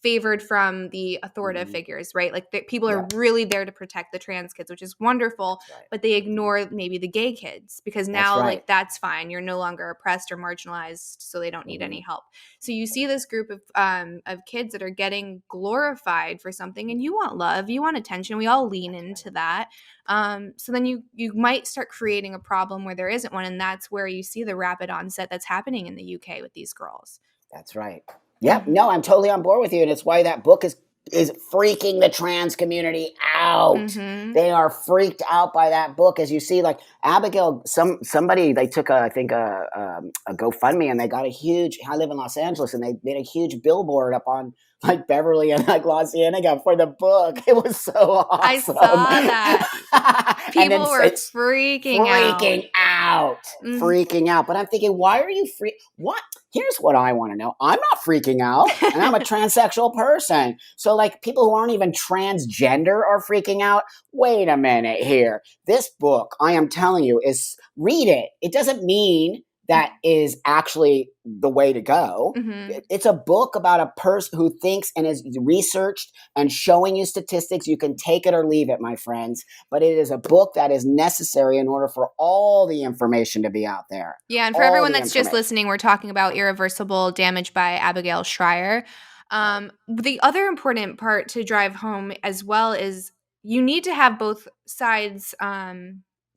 S1: favored from the authoritative figures, right? Like people are really there to protect the trans kids, which is wonderful, but they ignore maybe the gay kids because now that's fine. You're no longer oppressed or marginalized, so they don't need any help. So you see this group of kids that are getting glorified for something, and you want love, you want attention. We all lean into that. So then you might start creating a problem where there isn't one, and that's where you see the rapid onset that's happening in the UK with these girls.
S2: That's right. Yeah, no, I'm totally on board with you. And it's why that book is freaking the trans community out. They are freaked out by that book. As you see, like Abigail, somebody, they took a GoFundMe, and they got a huge, I live in Los Angeles, and they made a huge billboard up on like Beverly and like La Cienega for the book. It was so awesome.
S1: I saw that. People were freaking out.
S2: Freaking out. But I'm thinking, why are you what? Here's what I want to know. I'm not freaking out, and I'm a transsexual person. So like people who aren't even transgender are freaking out. Wait a minute here. This book, I am telling you, read it. It doesn't mean that is actually the way to go. It's a book about a person who thinks and is researched and showing you statistics. You can take it or leave it, my friends. But it is a book that is necessary in order for all the information to be out there.
S1: Yeah, and for everyone that's just listening, we're talking about Irreversible Damage by Abigail Schreier. The other important part to drive home as well is you need to have both sides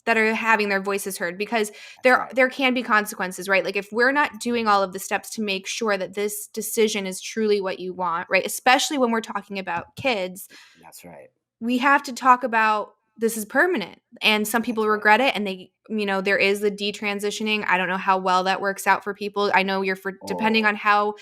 S1: that are having their voices heard, because there can be consequences, right? Like if we're not doing all of the steps to make sure that this decision is truly what you want, right? Especially when we're talking about kids.
S2: That's right.
S1: We have to talk about this is permanent. And some people regret it, and they, there is the detransitioning. I don't know how well that works out for people. I know depending on how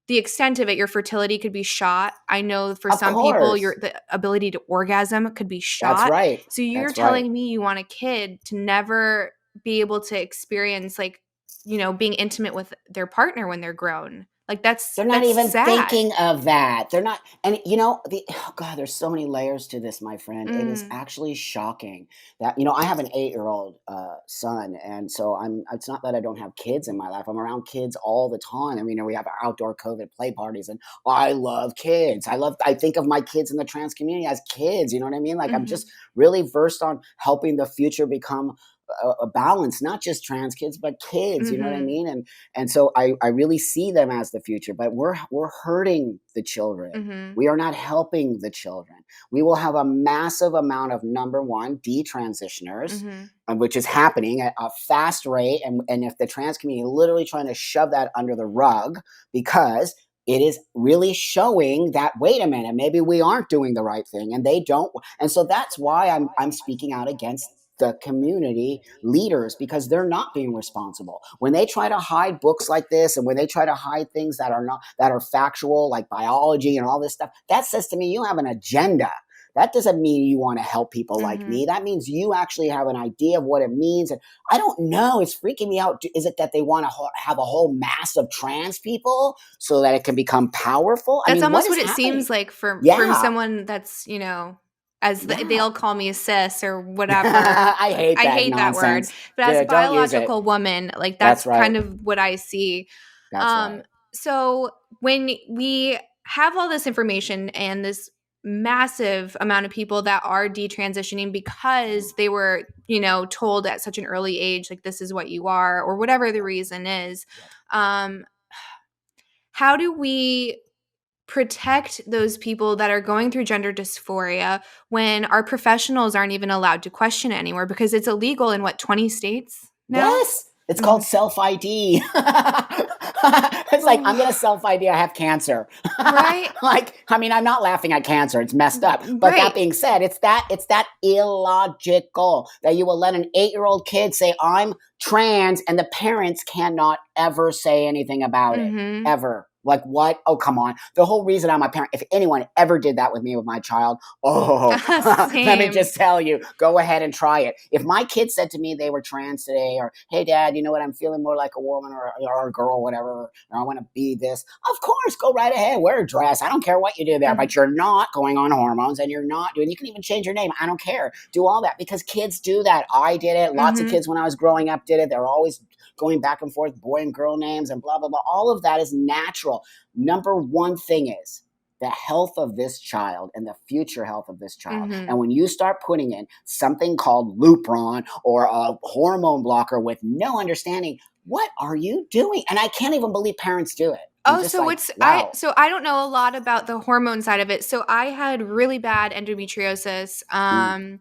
S1: the extent of it, your fertility could be shot. I know for
S2: Of
S1: some people,
S2: course.
S1: the ability to orgasm could be
S2: That's
S1: shot.
S2: right.
S1: So you're
S2: That's right.
S1: telling me you want a kid to never be able to experience, like, being intimate with their partner when they're grown. Like, that's
S2: They're not even
S1: sad.
S2: thinking of that. They're not, and oh God, there's so many layers to this, my friend. It is
S1: Mm,
S2: actually shocking that, I have an 8-year-old son. And so it's not that I don't have kids in my life. I'm around kids all the time. I mean, we have outdoor COVID play parties, and I love kids. I think of my kids in the trans community as kids. You know what I mean? Like, I'm
S1: mhm,
S2: just really versed on helping the future become a balance, not just trans kids, but kids, you know what I
S1: mhm,
S2: mean? And so I really see them as the future, but we're hurting the children.
S1: mhm,
S2: We are not helping the children. We will have a massive amount of, number one, detransitioners,
S1: mhm.
S2: which is happening at a fast rate. And if the trans community literally trying to shove that under the rug, because it is really showing that, wait a minute, maybe we aren't doing the right thing, and they don't. And so that's why I'm speaking out against the community leaders, because they're not being responsible when they try to hide books like this, and when they try to hide things that are factual, like biology and all this stuff. That says to me, you have an agenda. That doesn't mean you want to help people like
S1: Mhm.
S2: me. That means you actually have an idea of what it means. And I don't know, it's freaking me out. Is it that they want to have a whole mass of trans people so that it can become powerful? I
S1: That's
S2: mean, what
S1: almost
S2: is
S1: what it
S2: happening?
S1: seems like from
S2: Yeah.
S1: someone that's, as
S2: Yeah.
S1: they'll call me a cis or whatever.
S2: I hate
S1: I
S2: that
S1: hate that word.
S2: nonsense.
S1: But as a
S2: Dude, don't use it.
S1: biological woman, like,
S2: That's
S1: that's
S2: right.
S1: kind of what I see.
S2: That's
S1: Um,
S2: right.
S1: so when we have all this information and this massive amount of people that are detransitioning because they were, told at such an early age, like, this is what you are, or whatever the reason is, um, how do we protect those people that are going through gender dysphoria when our professionals aren't even allowed to question it anymore because it's illegal in, what, 20 states now?
S2: Yes, it's called
S1: Mhm.
S2: self ID. It's like, I'm gonna
S1: Oh,
S2: self ID. I have cancer.
S1: right?
S2: Like, I mean, I'm not laughing at cancer. It's messed up. But that
S1: Right.
S2: being said, it's that illogical that you will let an 8-year-old kid say, I'm trans, and the parents cannot ever say anything about it.
S1: Mhm.
S2: Ever. Like, what? Oh, come on. The whole reason I'm a parent, if anyone ever did that with me with my child, oh, let me
S1: Same.
S2: just tell you, go ahead and try it. If my kid said to me they were trans today, or, hey, dad, you know what? I'm feeling more like a woman, or a girl, whatever, or I want to be this. Of course, go right ahead. Wear a dress. I don't care what you do there,
S1: Mhm.
S2: but you're not going on hormones, and you're not doing, you can even change your name. I don't care. Do all that, because kids do that. I did it. Lots of
S1: Mhm.
S2: kids when I was growing up did it. They're always going back and forth, boy and girl names and blah, blah, blah. All of that is natural. Number one thing is the health of this child and the future health of this child.
S1: Mhm.
S2: And when you start putting in something called Lupron or a hormone blocker with no understanding, what are you doing? And I can't even believe parents do it. I'm
S1: Oh,
S2: just
S1: so
S2: like,
S1: it's I
S2: wow.
S1: so I don't know a lot about the hormone side of it. So I had really bad endometriosis.
S2: Mm,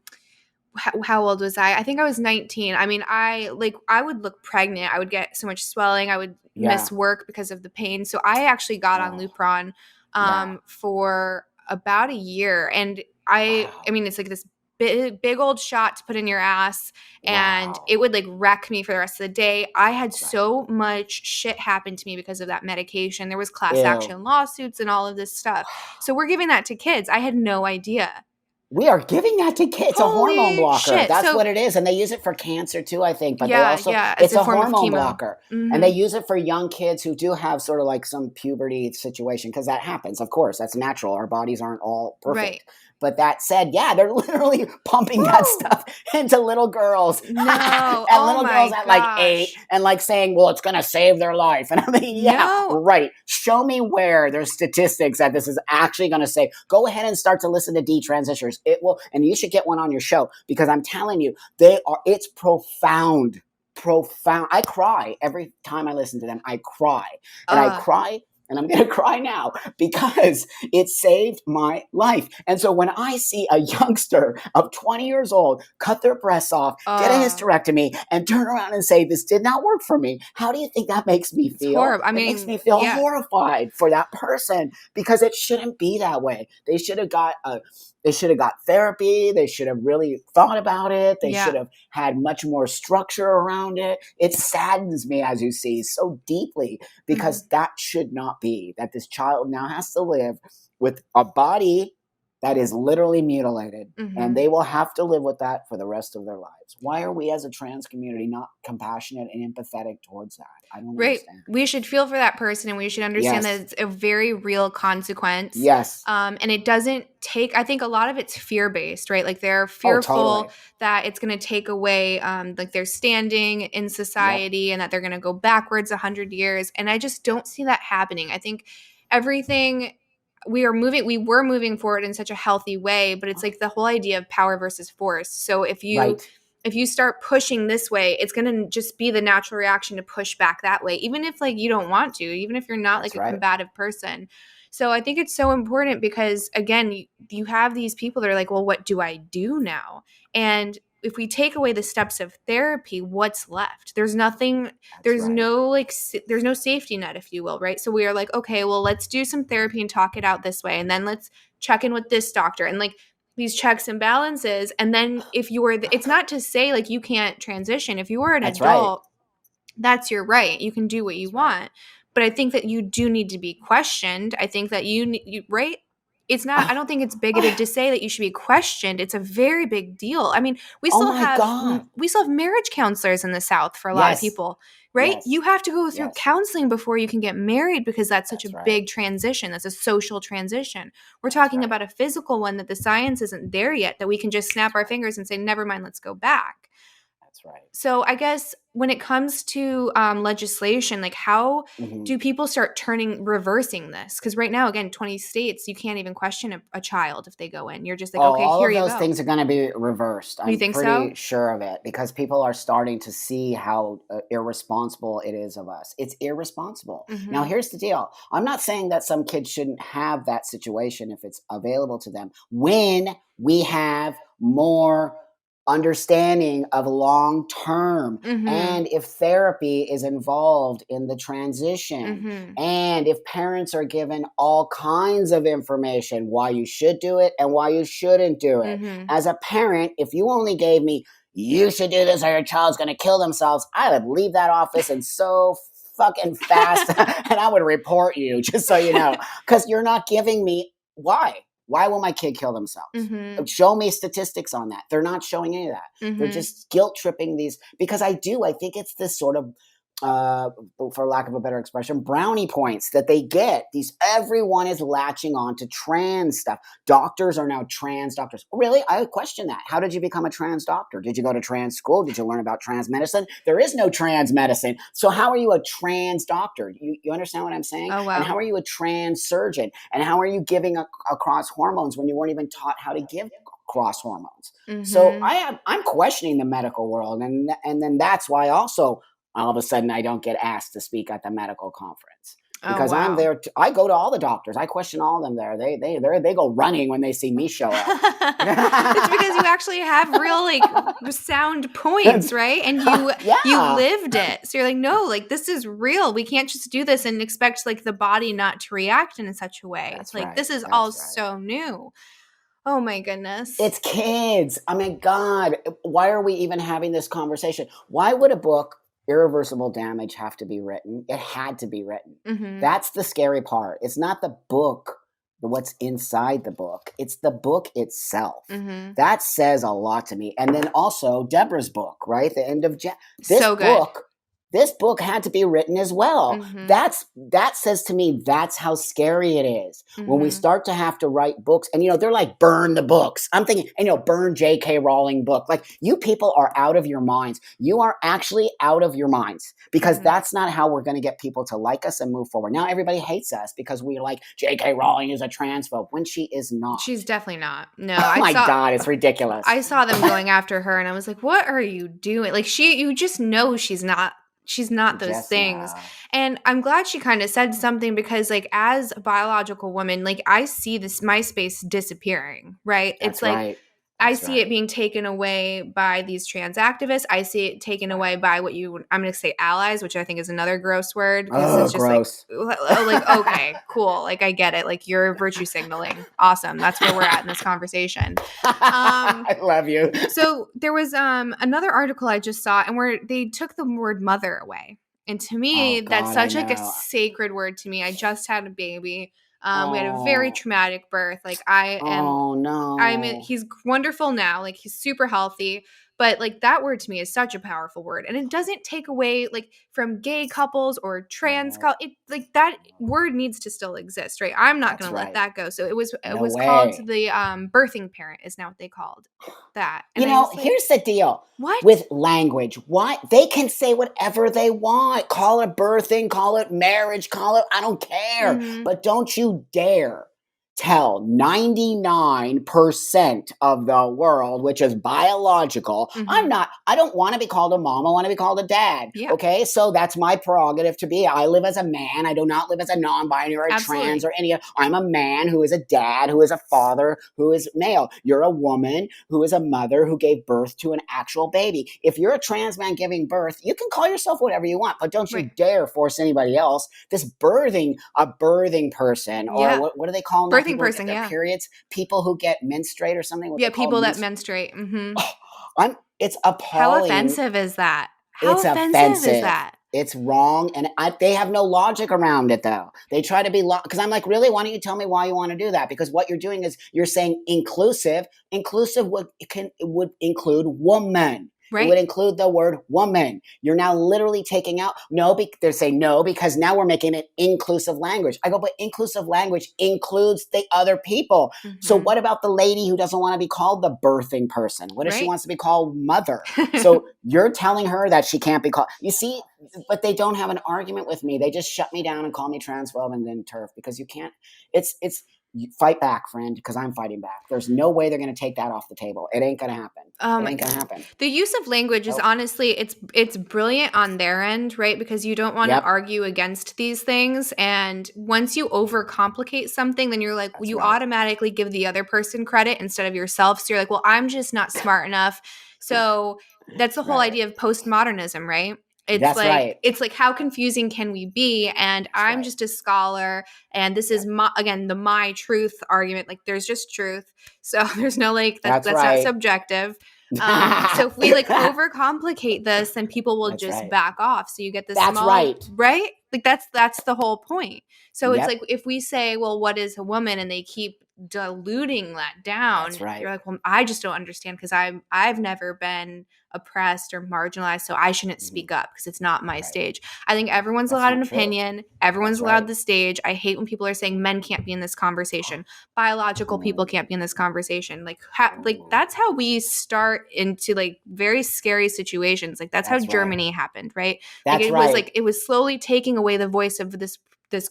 S1: How old was I? I think I was 19. I mean, I would look pregnant. I would get so much swelling. I would
S2: yeah.
S1: miss work because of the pain. So I actually got on
S2: Oh,
S1: Lupron
S2: yeah.
S1: for about a year, and I
S2: Wow.
S1: mean, it's like this big old shot to put in your ass, and
S2: Wow.
S1: it would, like, wreck me for the rest of the day. I had
S2: Right.
S1: so much shit happen to me because of that medication. There was class
S2: Ew.
S1: action lawsuits and all of this stuff. So we're giving that to kids. I had no idea.
S2: We are giving that to kids. It's a hormone
S1: Holy
S2: blocker.
S1: shit.
S2: That's
S1: So
S2: what it is. And they use it for cancer too, I think. But they
S1: yeah,
S2: also,
S1: yeah, as
S2: it's
S1: a
S2: a
S1: form of
S2: hormone
S1: chemo.
S2: blocker. And they
S1: Mhm.
S2: use it for young kids who do have sort of like some puberty situation, because that happens. Of course, that's natural. Our bodies aren't all
S1: Right.
S2: perfect. But that said, yeah, they're literally pumping that
S1: Woo!
S2: stuff into little girls,
S1: No.
S2: and
S1: Oh
S2: little girls
S1: my
S2: at like 8,
S1: gosh.
S2: and like saying, well, it's going to save their life. And I mean, yeah,
S1: No.
S2: right. Show me where there's statistics that this is actually going to save. Go ahead and start to listen to detransitioners. It will, and you should get one on your show, because I'm telling you, it's profound. Profound. I cry every time I listen to them. I cry, and I
S1: Uh,
S2: cry and I'm going to cry now because it saved my life. And so when I see a youngster of 20 years old cut their breasts off, get a hysterectomy, and turn around and say, this did not work for me, how do you think that makes me
S1: It's
S2: feel?
S1: horrible. I
S2: It
S1: mean,
S2: makes me feel
S1: yeah.
S2: horrified for that person, because it shouldn't be that way. They should have got therapy. They should have really thought about it. They should have had much more structure around it. It saddens me, as you see, so deeply, because that should not be, that this child now has to live with a body that is literally mutilated, and they will have to live with that for the rest of their lives. Why are we as a trans community not compassionate and empathetic towards that? I don't understand.
S1: We should feel for that person, and we should understand that it's a very real consequence.
S2: Yes.
S1: And it doesn't take, I think a lot of it's fear-based, right? Like they're fearful that it's going to take away like their standing in society, and that they're going to go backwards 100 years. And I just don't see that happening. I think everything we were moving forward in such a healthy way, but it's like the whole idea of power versus force. So if you start pushing this way, it's going to just be the natural reaction to push back that way, even if like you don't want to, even if you're not like a combative person. So I think it's so important because, again, you have these people that are like, well, what do I do now? And if we take away the steps of therapy, what's left? There's nothing, there's no safety net, if you will, right? So we are like, okay, well, let's do some therapy and talk it out this way. And then let's check in with this doctor, and like these checks and balances. And then if you were, it's not to say like you can't transition. If you were an adult, that's your right. You can do what you want. But I think that you do need to be questioned. I think that you right? It's not, I don't think it's bigoted to say that you should be questioned. It's a very big deal. I mean, we still have marriage counselors in the South for a lot of people, right? You have to go through counseling before you can get married, because that's such a big transition. That's a social transition. We're talking about a physical one that the science isn't there yet, that we can just snap our fingers and say, never mind, let's go back.
S2: That's right.
S1: So I guess when it comes to legislation, like how do people start reversing this? Because right now, again, 20 states, you can't even question a child if they go in. You're just like, okay,
S2: all
S1: here
S2: of
S1: you
S2: those
S1: go.
S2: things are going to be reversed.
S1: You
S2: I'm
S1: think
S2: pretty
S1: so?
S2: sure of it, because people are starting to see how irresponsible it is of us. It's irresponsible. Now, here's the deal. I'm not saying that some kids shouldn't have that situation if it's available to them. When we have more understanding of long term, and if therapy is involved in the transition, and if parents are given all kinds of information why you should do it and why you shouldn't do it. As a parent, if you only gave me, you should do this or your child's going to kill themselves, I would leave that office and so fucking fast and I would report you, just so you know, because you're not giving me why. Why will my kid kill themselves? Show me statistics on that. They're not showing any of that. They're just guilt tripping these, because I think it's this sort of, for lack of a better expression, brownie points that they get. Everyone is latching on to trans stuff. Doctors are now trans doctors. Really? I question that. How did you become a trans doctor? Did you go to trans school? Did you learn about trans medicine? There is no trans medicine. So how are you a trans doctor? You understand what I'm saying?
S1: Oh, wow.
S2: And how are you a trans surgeon? And how are you giving across hormones when you weren't even taught how to give cross hormones? So I'm questioning the medical world. And then that's why also all of a sudden I don't get asked to speak at the medical conference, because I'm there. I go to all the doctors. I question all of them there. They go running when they see me show up.
S1: It's because you actually have real like sound points, right? And you lived it. So you're like, no, like this is real. We can't just do this and expect like the body not to react in such a way. It's like, this is all so new. Oh my goodness.
S2: It's kids. I mean, God, why are we even having this conversation? Why would a book, Irreversible Damage, have to be written? It had to be written. That's the scary part. It's not the book, what's inside the book. It's the book itself. That says a lot to me. And then also Deborah's book, right? The end of this book had to be written as well. That says to me, that's how scary it is when we start to have to write books. And, they're like, burn the books. I'm thinking, burn J.K. Rowling book. Like, you people are out of your minds. You are actually out of your minds, because that's not how we're going to get people to like us and move forward. Now everybody hates us because we're like, J.K. Rowling is a transphobe, when she is not.
S1: She's definitely not. No.
S2: Oh my God, it's ridiculous.
S1: I saw them going after her and I was like, what are you doing? Like, you just know she's not she's not those
S2: Just
S1: things.
S2: now.
S1: And I'm glad she kind of said something because like as a biological woman, like I see this MySpace disappearing, right? It's
S2: That's
S1: like
S2: right.
S1: I
S2: That's
S1: see it
S2: right.
S1: being taken away by these trans activists. I see it taken away by what I'm going to say allies, which I think is another gross word because
S2: Oh,
S1: it's just like,
S2: gross.
S1: okay, cool. Like I get it. Like you're virtue signaling. Awesome. That's where we're at in this conversation.
S2: I love you.
S1: So there was another article I just saw and where they took the word mother away. And to me,
S2: Oh,
S1: that's
S2: God, I
S1: such like a
S2: know.
S1: sacred word to me. I just had a baby. We had a very
S2: Oh,
S1: traumatic birth. Like
S2: oh, no.
S1: he's wonderful now. Like he's super healthy. But like that word to me is such a powerful word. And it doesn't take away like from gay couples or trans
S2: No,
S1: couple. It like that word needs to still exist, right? I'm not
S2: that's
S1: gonna let
S2: right.
S1: that go. So it
S2: No
S1: was called
S2: way.
S1: the birthing parent is now what they called that. And I was like,
S2: Here's the deal
S1: what?
S2: with language. Why they can say whatever they want. Call it birthing, call it marriage, call it, I don't care.
S1: Mm-hmm.
S2: But don't you dare tell 99% of the world, which is biological,
S1: Mm-hmm.
S2: I don't want to be called a mom. I want to be called a dad.
S1: Yeah,
S2: Okay. So that's my prerogative to be. I live as a man. I do not live as a non-binary or a trans
S1: absolutely.
S2: or any. I'm a man who is a dad, who is a father, who is male. You're a woman who is a mother who gave birth to an actual baby. If you're a trans man giving birth, you can call yourself whatever you want, but don't you
S1: Right.
S2: dare force anybody else. This a birthing person, or
S1: Yeah.
S2: what do they call them now?
S1: Birthing
S2: People who get
S1: person,
S2: their
S1: yeah.
S2: periods, people who get menstruate or something, what
S1: Yeah,
S2: they call
S1: people that
S2: menstruate.
S1: menstruate. Mm-hmm.
S2: It's
S1: How
S2: appalling.
S1: offensive is that? How
S2: It's
S1: offensive is
S2: offensive.
S1: that?
S2: It's wrong, and they have no logic around it, though. They try to be because I'm like, really? Why don't you tell me why you want to do that? Because what you're doing is you're saying inclusive. Inclusive would include woman. It would
S1: Right?
S2: include the word woman. You're now literally taking out no. They're saying no because now we're making it inclusive language. I go, but inclusive language includes the other people. So
S1: Mm-hmm.
S2: what about the lady who doesn't want to be called the birthing person? What if she
S1: Right?
S2: wants to be called mother? So you're telling her that she can't be called. You see, but they don't have an argument with me. They just shut me down and call me transphobe and then turf because you can't. It's you fight back, friend, because I'm fighting back. There's no way they're going to take that off the table. It ain't going to happen. It
S1: um
S2: ain't going to happen.
S1: the use of language is
S2: Nope.
S1: honestly it's brilliant on their end, right? Because you don't want to
S2: Yep.
S1: argue against these things, and once you overcomplicate something, then you're like
S2: That's
S1: you
S2: right.
S1: automatically give the other person credit instead of yourself. So you're like, well, I'm just not smart enough. So that's the whole
S2: Right.
S1: idea of postmodernism, right?
S2: That's right.
S1: It's like how confusing can we be? And
S2: That's
S1: I'm
S2: right.
S1: just a scholar, and this is
S2: Yep.
S1: my again the my truth argument. Like there's just truth, so there's no like
S2: That's
S1: that's not
S2: right.
S1: subjective. So if we like overcomplicate this, then people will
S2: That's
S1: just
S2: right.
S1: back off. So you get this
S2: That's
S1: small,
S2: right.
S1: right? Like that's the whole point. So it's
S2: Yep.
S1: like if we say, well, what is a woman, and they keep diluting that
S2: That's
S1: down,
S2: right.
S1: you're like, well, I just don't understand because I've never been oppressed or marginalized, so I shouldn't
S2: Mhm.
S1: speak up because it's not my
S2: Right.
S1: stage. I think everyone's
S2: That's
S1: allowed
S2: not
S1: an
S2: true.
S1: opinion, everyone's
S2: That's
S1: allowed
S2: right.
S1: the stage. I hate when people are saying men can't be in this conversation, biological people
S2: Ooh.
S1: can't be in this conversation. Like
S2: Ooh.
S1: that's how we start into like very scary situations. Like that's how
S2: That's right.
S1: Germany happened, right?
S2: That's right.
S1: It was slowly taking away the voice of this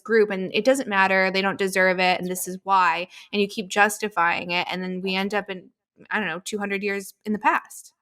S1: group, and it doesn't matter, they don't deserve it, and
S2: That's
S1: this
S2: right.
S1: is why, and you keep justifying it, and then we
S2: That's
S1: end
S2: right.
S1: up in, I don't know, 200 years in the past.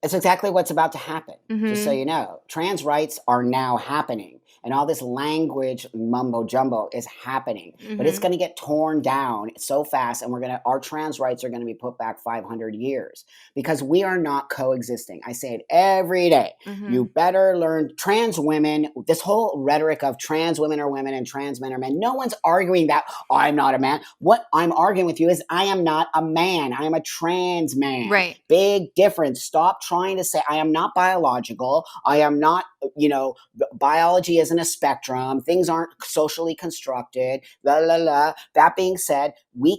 S2: It's exactly what's about to happen. Just so
S1: Mm-hmm.
S2: you know, trans rights are now happening. And all this language mumbo jumbo is happening. But it's
S1: Mm-hmm.
S2: going to get torn down so fast. And our trans rights are going to be put back 500 years because we are not coexisting. I say it every day.
S1: Mm-hmm.
S2: You better learn trans women, this whole rhetoric of trans women are women and trans men are men. No one's arguing that I'm not a man. What I'm arguing with you is I am not a man. I am a trans man.
S1: Right.
S2: Big difference. Stop trying to say I am not biological. I am not, biology isn't a spectrum. Things aren't socially constructed. La la la. That being said, we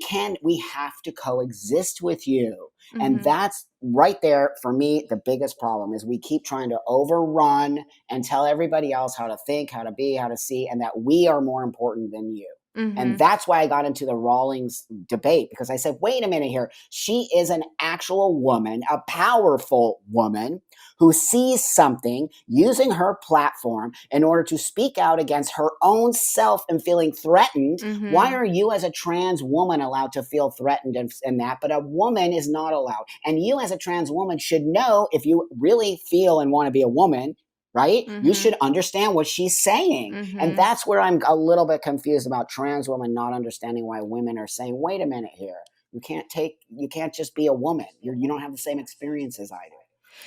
S2: have to coexist with you. And
S1: Mm-hmm.
S2: that's right there for me. The biggest problem is we keep trying to overrun and tell everybody else how to think, how to be, how to see, and that we are more important than you. And
S1: Mm-hmm.
S2: that's why I got into the Rawlings debate because I said, wait a minute here. She is an actual woman, a powerful woman who sees something using her platform in order to speak out against her own self and feeling threatened. Why
S1: Mm-hmm.
S2: are you as a trans woman allowed to feel threatened in that, but a woman is not allowed? And you as a trans woman should know if you really feel and want to be a woman, right? You
S1: Mm-hmm.
S2: should understand what she's saying. And
S1: Mm-hmm.
S2: that's where I'm a little bit confused about trans women not understanding why women are saying, wait a minute here. You can't just be a woman. You don't have the same experience as I do.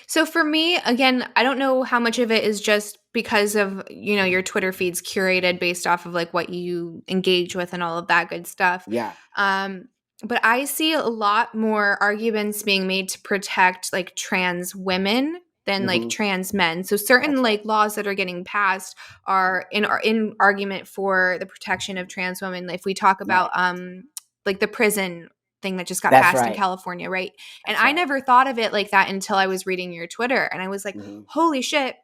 S1: So for me, again, I don't know how much of it is just because of, your Twitter feed's curated based off of like what you engage with and all of that good stuff.
S2: Yeah.
S1: Um, but I see a lot more arguments being made to protect like trans women than like
S2: Mm-hmm.
S1: trans men. So certain
S2: That's right.
S1: like laws that are getting passed are in argument for the protection of trans women. If we talk about like the prison thing that just got
S2: That's
S1: passed in
S2: right.
S1: California, right? And
S2: That's
S1: I
S2: right.
S1: never thought of it like that until I was reading your Twitter, and I was like,
S2: Mm-hmm.
S1: holy shit,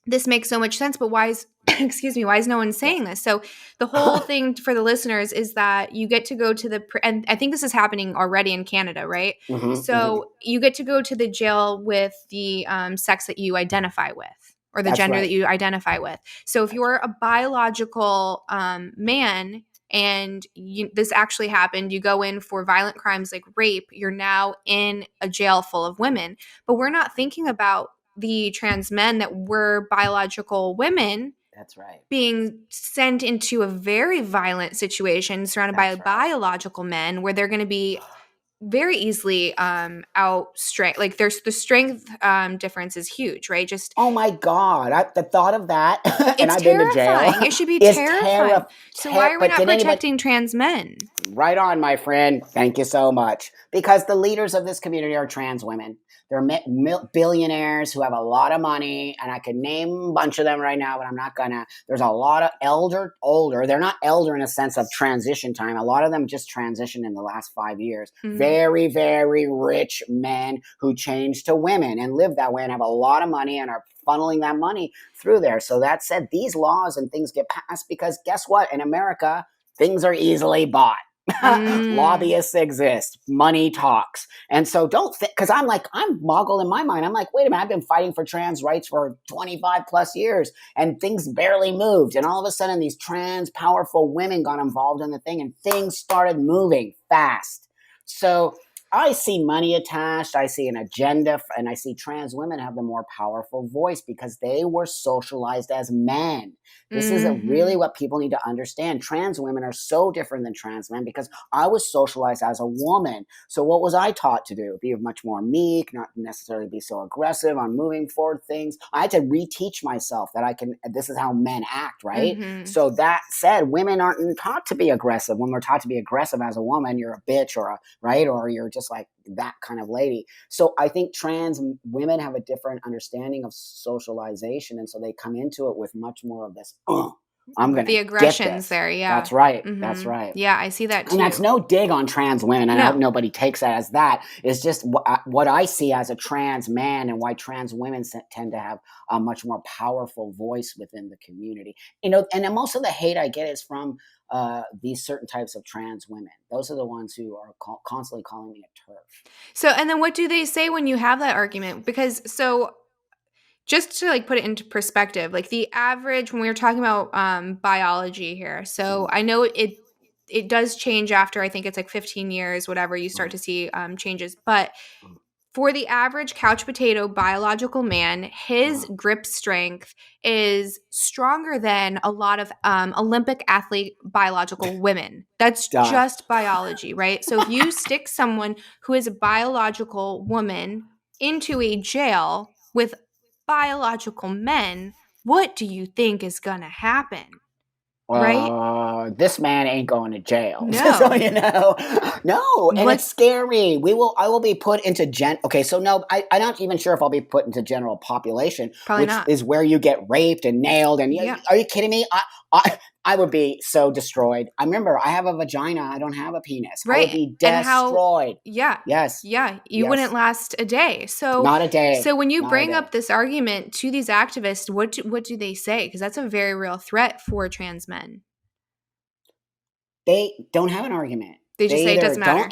S1: this makes so much sense, but why is excuse me, why is no one saying this? So the whole thing for the listeners is that you get to go to and I think this is happening already in Canada, right?
S2: Mm-hmm. Mm-hmm.
S1: So you get to go to the jail with the sex that you identify with, or the
S2: That's
S1: gender that
S2: right.
S1: you identify with. So if
S2: That's
S1: you're a biological man and this actually happened, you go in for violent crimes like rape, you're now in a jail full of women. But we're not thinking about the trans men that were biological women
S2: That's right.
S1: being sent into a very violent situation surrounded by
S2: That's right.
S1: biological men where they're going to be very easily outstrength. Like there's the strength difference is huge, right? Just
S2: Oh my God. The thought of that, and
S1: it's
S2: I've been to jail,
S1: terrifying. It should be
S2: is
S1: terrifying. So why are we
S2: but
S1: not
S2: did anybody,
S1: protecting trans men?
S2: right on, my friend. Thank you so much. Because the leaders of this community are trans women. They're billionaires who have a lot of money, and I could name a bunch of them right now, but I'm not gonna. There's a lot of older. They're not elder in a sense of transition time. A lot of them just transitioned in the last 5 years.
S1: Mm-hmm.
S2: Very, very rich men who changed to women and live that way and have a lot of money and are funneling that money through there. So that said, these laws and things get passed because guess what? In America, things are easily bought. Lobbyists exist. Money talks. And so don't think, because I'm boggled in my mind. I'm like, wait a minute, I've been fighting for trans rights for 25 plus years and things barely moved. And all of a sudden, these trans powerful women got involved in the thing and things started moving fast. So I see money attached. I see an agenda, and I see trans women have the more powerful voice because they were socialized as men. This is really what people need to understand. Trans women are so different than trans men because I was socialized as a woman. So what was I taught to do? Be much more meek, not necessarily be so aggressive on moving forward things. I had to reteach myself that this is how men act, right?
S1: Mm-hmm.
S2: So that said, women aren't taught to be aggressive. When we're taught to be aggressive as a woman, you're a bitch right? Or you're just like that kind of lady. So I think trans women have a different understanding of socialization. And so they come into it with much more of this, I'm going to
S1: The
S2: get
S1: aggressions
S2: this.
S1: there, yeah.
S2: That's right.
S1: Mm-hmm.
S2: That's right.
S1: Yeah, I see that too.
S2: And that's no dig on trans women. And I hope
S1: No.
S2: nobody takes that as that. It's just what I see as a trans man and why trans women tend to have a much more powerful voice within the community. And most of the hate I get is from these certain types of trans women. Those are the ones who are constantly calling me a TERF.
S1: So, and then what do they say when you have that argument? Because just to like put it into perspective, like the average when we were talking about biology here. So I know it does change after I think it's like 15 years, whatever, you start to see changes. But for the average couch potato biological man, his grip strength is stronger than a lot of Olympic athlete biological women. That's just biology, right? So if you stick someone who is a biological woman into a jail with biological men, what do you think is going to happen? Right?
S2: This man ain't going to jail.
S1: No.
S2: So, no. And
S1: Like-
S2: it's scary. I will be put into okay. So no, I'm not even sure if I'll be put into general population,
S1: Probably
S2: which
S1: not.
S2: is where you get raped and nailed. And
S1: Yeah.
S2: Are you kidding me? I would be so destroyed. I remember I have a vagina. I don't have a penis.
S1: Right.
S2: I would be destroyed.
S1: Yeah.
S2: Yes.
S1: Yeah. You
S2: Yes.
S1: wouldn't last a day. So
S2: Not a day.
S1: So when you
S2: Not
S1: bring
S2: a day.
S1: up this argument to these activists, what do they say? Because that's a very real threat for trans men.
S2: They don't have an argument.
S1: They just say it doesn't matter.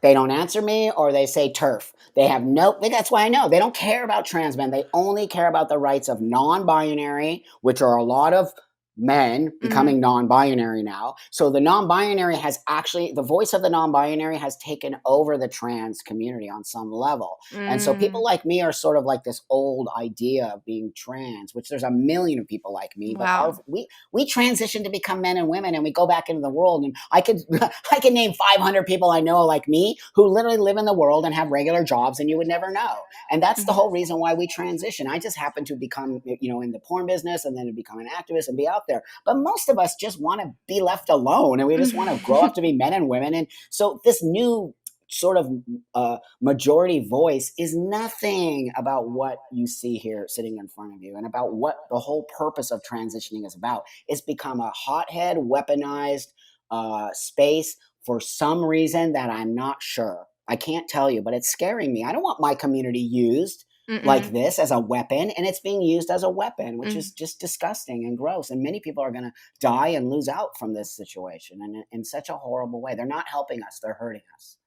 S2: They don't answer me, or they say TERF. They have that's why I know. They don't care about trans men. They only care about the rights of non-binary, which are a lot of men becoming non-binary now. So the non-binary has actually, the voice of the non-binary has taken over the trans community on some level. And so people like me are sort of like this old idea of being trans, which there's a million of people like me, but
S1: Wow.
S2: we transition to become men and women, and we go back into the world. And I can name 500 people I know like me who literally live in the world and have regular jobs, and you would never know. And that's the whole reason why we transition. I just happen to become, in the porn business, and then to become an activist and be out there. But most of us just want to be left alone, and we just want to grow up to be men and women. And so this new sort of majority voice is nothing about what you see here sitting in front of you, and about what the whole purpose of transitioning is about. It's become a hothead, weaponized space for some reason that I'm not sure. I can't tell you, but it's scaring me. I don't want my community used like this as a weapon, and it's being used as a weapon, which is just disgusting and gross. And many people are going to die and lose out from this situation, and in such a horrible way. They're not helping us; they're hurting us.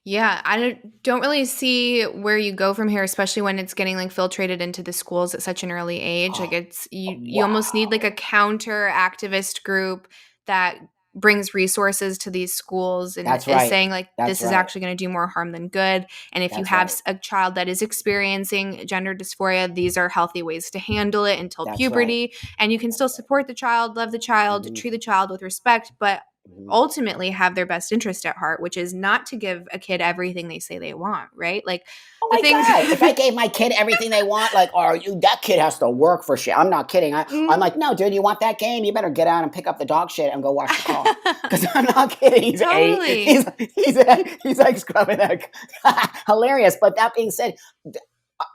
S1: Yeah, I don't really see where you go from here, especially when it's getting like filtrated into the schools at such an early age. Like it's you almost need like a counter activist group that brings resources to these schools and
S2: That's
S1: is
S2: right.
S1: saying like
S2: That's
S1: this is
S2: right.
S1: actually going to do more harm than good. And if you
S2: That's
S1: have
S2: right.
S1: a child that is experiencing gender dysphoria, these are healthy ways to handle it until
S2: That's
S1: puberty. And you can still support the child, love the child, treat the child with respect, but ultimately have their best interest at heart, which is not to give a kid everything they say they want, right? Like
S2: Oh
S1: the
S2: my
S1: things
S2: God. If I gave my kid everything they want, like, that kid has to work for shit. I'm not kidding. I'm like, no, dude, you want that game? You better get out and pick up the dog shit and go wash the car. Because I'm not kidding. He's
S1: Totally.
S2: 8. He's like scrubbing that. Hilarious. But that being said,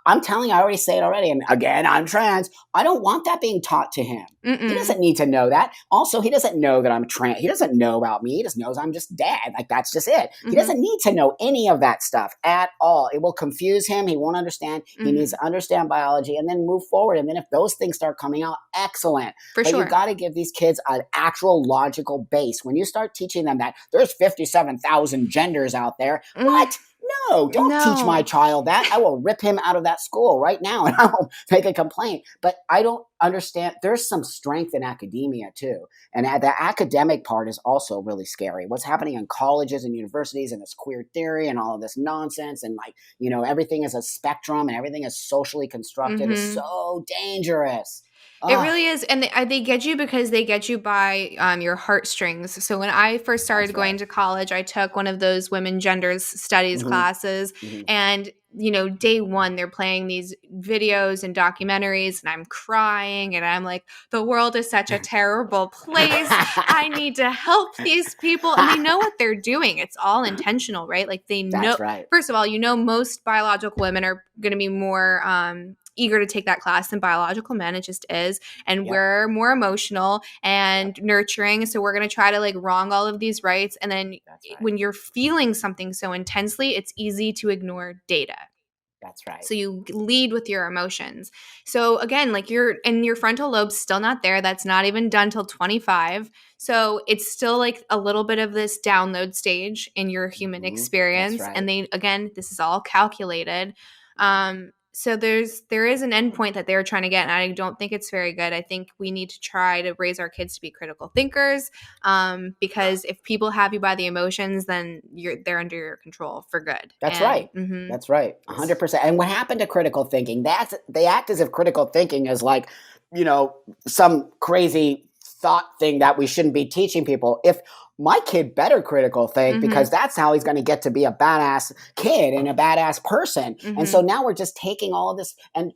S2: I'm telling you, I already say it already. And again, I'm trans. I don't want that being taught to him. He doesn't need to know that. Also, he doesn't know that I'm trans. He doesn't know about me. He just knows I'm just dad. Like, that's just it. He doesn't need to know any of that stuff at all. It will confuse him. He won't understand. He needs to understand biology and then move forward. And then if those things start coming out, excellent.
S1: For
S2: but
S1: sure.
S2: You got to give these kids an actual logical base. When you start teaching them that there's 57,000 genders out there, what? No, don't teach my child that. I will rip him out of that school right now, and I will make a complaint. But I don't understand. There's some strength in academia too. And the academic part is also really scary. What's happening in colleges and universities and this queer theory and all of this nonsense, and everything is a spectrum and everything is socially constructed is so dangerous.
S1: It really is. And they get you because they get you by your heartstrings. So when I first started going to college, I took one of those women genders studies classes. And, day one, they're playing these videos and documentaries, and I'm crying. And I'm like, the world is such a terrible place. I need to help these people. And they know what they're doing. It's all intentional, right? Like they know.
S2: That's right.
S1: First of all, most biological women are going to be more eager to take that class than biological men. It just is. And we're more emotional and nurturing. So we're going to try to wrong all of these rights. And then when you're feeling something so intensely, it's easy to ignore data.
S2: That's right.
S1: So you lead with your emotions. So again, your frontal lobe's still not there. That's not even done till 25. So it's still a little bit of this download stage in your human experience.
S2: That's right.
S1: And this is all calculated. So there is an endpoint that they're trying to get, and I don't think it's very good. I think we need to try to raise our kids to be critical thinkers, because if people have you by the emotions, then they're under your control for good.
S2: That's right. That's right. 100%. And what happened to critical thinking? They act as if critical thinking is some crazy thought thing that we shouldn't be teaching people. If my kid better critical think, because that's how he's going to get to be a badass kid and a badass person. And so now we're just taking all of this, and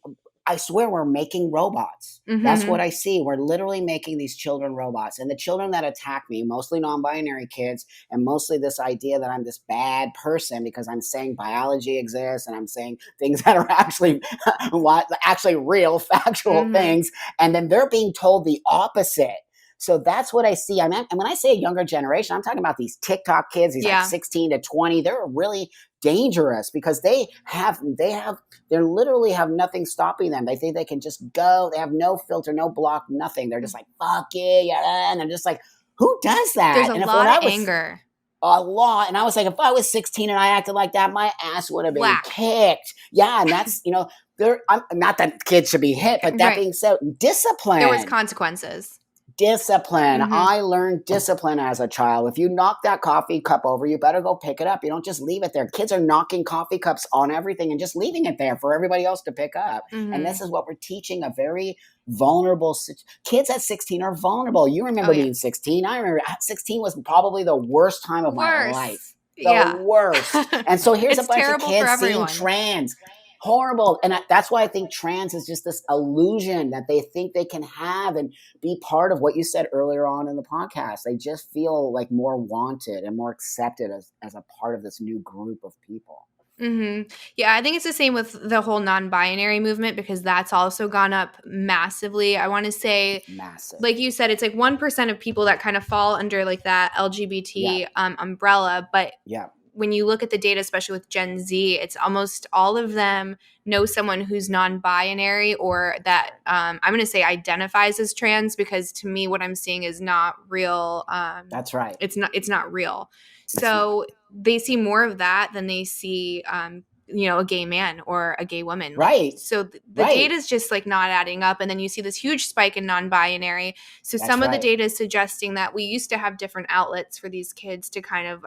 S2: I swear we're making robots. That's what I see. We're literally making these children robots. And the children that attack me, mostly non-binary kids, and mostly this idea that I'm this bad person because I'm saying biology exists and I'm saying things that are actually real, factual things. And then they're being told the opposite. So that's what I see. And when I say a younger generation, I'm talking about these TikTok kids, these 16 to 20. They're really dangerous because they literally have nothing stopping them. They think they can just go. They have no filter, no block, nothing. They're just like, fuck yeah. And I'm just like, who does that?
S1: There's a lot of anger.
S2: A lot. And I was like, if I was 16 and I acted like that, my ass would have been kicked. Yeah. And that's, I'm not that kids should be hit, but that being said, discipline.
S1: There was consequences.
S2: discipline.
S1: Mhm.
S2: I learned discipline as a child. If you knock that coffee cup over, you better go pick it up. You don't just leave it there. Kids are knocking coffee cups on everything and just leaving it there for everybody else to pick up. And this
S1: Mhm.
S2: is what we're teaching a very vulnerable kids at 16 are vulnerable. You remember
S1: Oh, yeah.
S2: being 16. I remember 16 was probably the worst time of my life.
S1: Worse.
S2: The
S1: Yeah.
S2: worst. And so here's a
S1: It's
S2: bunch of
S1: terrible for
S2: kids seeing
S1: everyone.
S2: trans. Horrible. And that's why I think trans is just this illusion that they think they can have and be part of what you said earlier on in the podcast. They just feel like more wanted and more accepted as a part of this new group of people.
S1: Mhm. Yeah, I think it's the same with the whole non-binary movement because that's also gone up massively. I want to say,
S2: Massive.
S1: like you said, it's like 1% of people that kind of fall under like that LGBT umbrella. But
S2: Yeah.
S1: when you look at the data, especially with Gen Z, it's almost all of them know someone who's non-binary or that I'm going to say identifies as trans because to me, what I'm seeing is not real.
S2: That's right.
S1: It's not real.
S2: It's
S1: So they see more of that than they see, a gay man or a gay woman.
S2: Right.
S1: Like, so the
S2: Right.
S1: data is just like not adding up. And then you see this huge spike in non-binary. So
S2: That's
S1: some of the
S2: right.
S1: data is suggesting that we used to have different outlets for these kids to kind of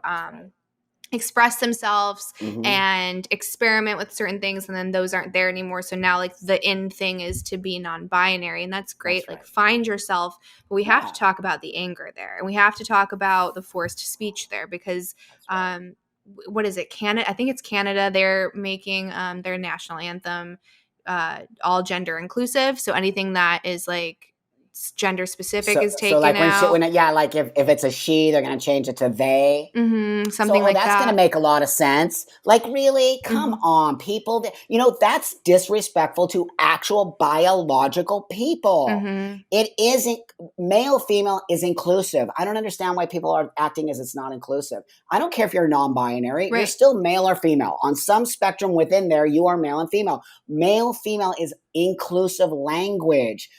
S1: express themselves and experiment with certain things, and then those aren't there anymore. So now like the in thing is to be non-binary, and that's great.
S2: That's right.
S1: Like find yourself, but we have to talk about the anger there, and we have to talk about the forced speech there because what is it, Canada? I think it's Canada. They're making their national anthem all gender inclusive, so anything that is like gender specific is taken
S2: so like
S1: out.
S2: like if it's a she, they're going to change it to they.
S1: Something like
S2: That's
S1: that.
S2: going to make a lot of sense. Like, really? Come on, people. That's disrespectful to actual biological people. It isn't. Male, female is inclusive. I don't understand why people are acting as it's not inclusive. I don't care if you're non-binary.
S1: Right.
S2: You're still male or female. On some spectrum within there, you are male and female. Male, female is inclusive language.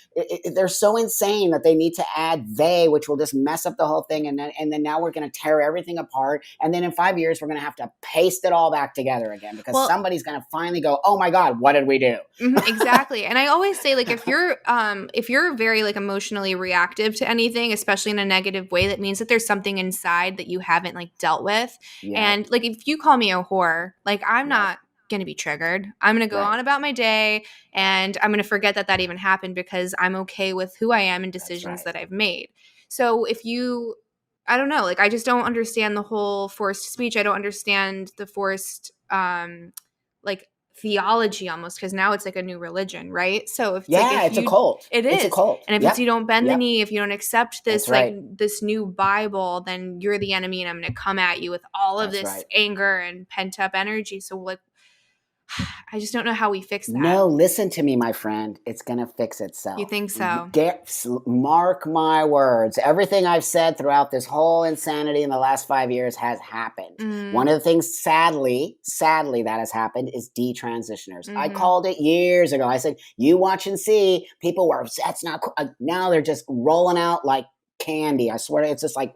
S2: They're so insane that they need to add they, which will just mess up the whole thing. And then now we're going to tear everything apart. And then in 5 years, we're going to have to paste it all back together again because somebody's going to finally go, oh my God, what did we do?
S1: Exactly. And I always say, like, if you're very like emotionally reactive to anything, especially in a negative way, that means that there's something inside that you haven't like dealt with. And like, if you call me a whore, like I'm not going to be triggered. I'm going to go on about my day and I'm going to forget that even happened because I'm okay with who I am and decisions that I've made. So I don't know, like I just don't understand the whole forced speech. I don't understand the forced like theology almost, because now it's like a new religion, right? So if
S2: it's a cult.
S1: It is.
S2: It's a cult.
S1: And if it's you don't bend the knee, if you don't accept this this new Bible, then you're the enemy and I'm going to come at you with all of this anger and pent up energy. So like I just don't know how we fix that.
S2: No, listen to me, my friend. It's going to fix itself.
S1: You think so?
S2: Mark my words. Everything I've said throughout this whole insanity in the last 5 years has happened. One of the things, sadly, that has happened is detransitioners. I called it years ago. I said, you watch and see. People were, that's not cool. Now they're just rolling out like candy. I swear, it's just like...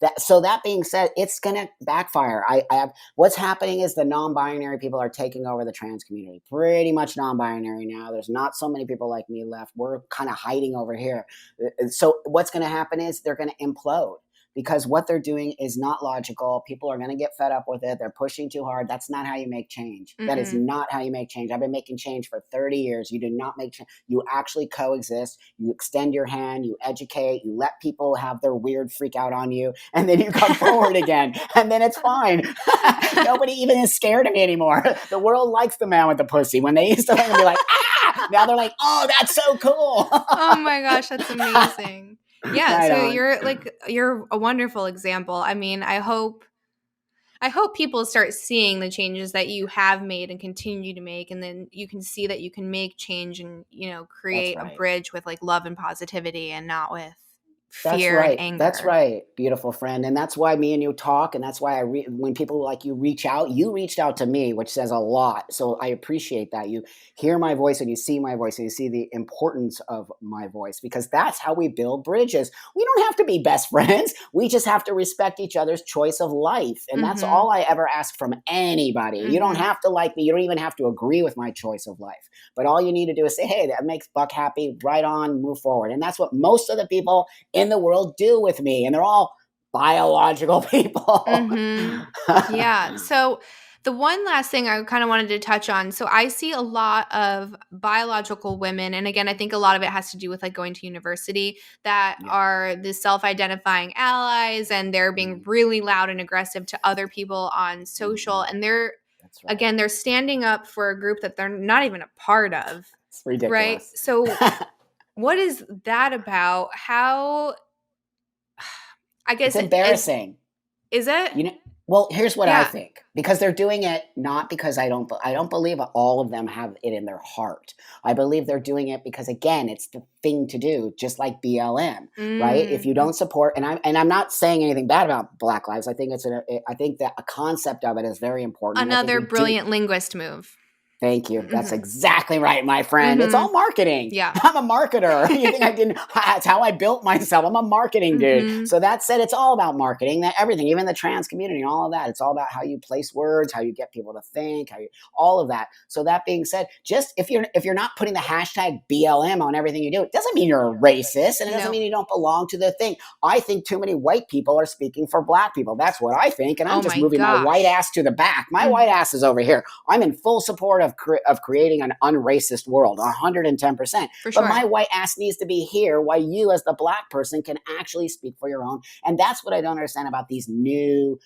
S2: That being said, it's going to backfire. What's happening is the non-binary people are taking over the trans community. Pretty much non-binary now. There's not so many people like me left. We're kind of hiding over here. So what's going to happen is they're going to implode. Because what they're doing is not logical. People are going to get fed up with it. They're pushing too hard. That's not how you make change. That is not how you make change. I've been making change for 30 years. You do not make change. You actually coexist. You extend your hand. You educate. You let people have their weird freak out on you. And then you come forward again. And then it's fine. Nobody even is scared of me anymore. The world likes the man with the pussy. When they used to be like, ah! Now they're like, oh, that's so cool.
S1: Oh my gosh, that's amazing. Yeah,
S2: Right
S1: so
S2: on.
S1: you're a wonderful example. I mean, I hope people start seeing the changes that you have made and continue to make, and then you can see that you can make change and, create a bridge with like love and positivity and not with
S2: That's
S1: fear and
S2: right. That's
S1: anger.
S2: right, beautiful friend. And that's why me and you talk. And that's why when people like you reach out, you reached out to me, which says a lot. So I appreciate that. You hear my voice and you see my voice and you see the importance of my voice because that's how we build bridges. We don't have to be best friends. We just have to respect each other's choice of life. And that's
S1: Mm-hmm.
S2: all I ever ask from anybody. You don't
S1: Mm-hmm.
S2: have to like me. You don't even have to agree with my choice of life. But all you need to do is say, hey, that makes Buck happy. Right on, move forward. And that's what most of the people in the world do with me, and they're all biological people.
S1: Mm-hmm. Yeah. So the one last thing I kind of wanted to touch on. So I see a lot of biological women, and again, I think a lot of it has to do with like going to university that
S2: Yeah.
S1: are the self-identifying allies, and they're being
S2: Mm,
S1: really loud and aggressive to other people on social,
S2: mhm.
S1: and they're
S2: That's right.
S1: again, they're standing up for a group that they're not even a part of,
S2: It's
S1: right?
S2: ridiculous.
S1: So what is that about? How I
S2: It's
S1: guess
S2: embarrassing.
S1: is it?
S2: You know, well, here's what I
S1: Yeah.
S2: think. Because they're doing it not because I don't believe all of them have it in their heart. I believe they're doing it because again, it's the thing to do, just like BLM, right? If you
S1: Mm.
S2: don't support and I'm not saying anything bad about Black Lives. I think that a concept of it is very important and I think
S1: Another
S2: we do.
S1: brilliant linguist move.
S2: Thank you. That's
S1: Mhm.
S2: exactly right, my friend. It's all
S1: Mhm.
S2: marketing.
S1: Yeah.
S2: I'm a marketer. You think I didn't? That's how I built myself. I'm a marketing dude.
S1: Mhm.
S2: So that said, it's all about marketing. That everything, even the trans community, and all of that. It's all about how you place words, how you get people to think, all of that. So that being said, just if you're not putting the hashtag BLM on everything you do, it doesn't mean you're a racist, and it doesn't
S1: No.
S2: mean you don't belong to the thing. I think too many white people are speaking for Black people. That's what I think, and I'm
S1: Oh
S2: just
S1: my
S2: moving my white
S1: gosh.
S2: ass to the back. My white
S1: Mm.
S2: ass is over here. I'm in full support of creating an unracist world, 110%.
S1: For
S2: But my
S1: sure.
S2: white ass needs to be here while you, as the Black person, can actually speak for your own. And that's what I don't understand about these new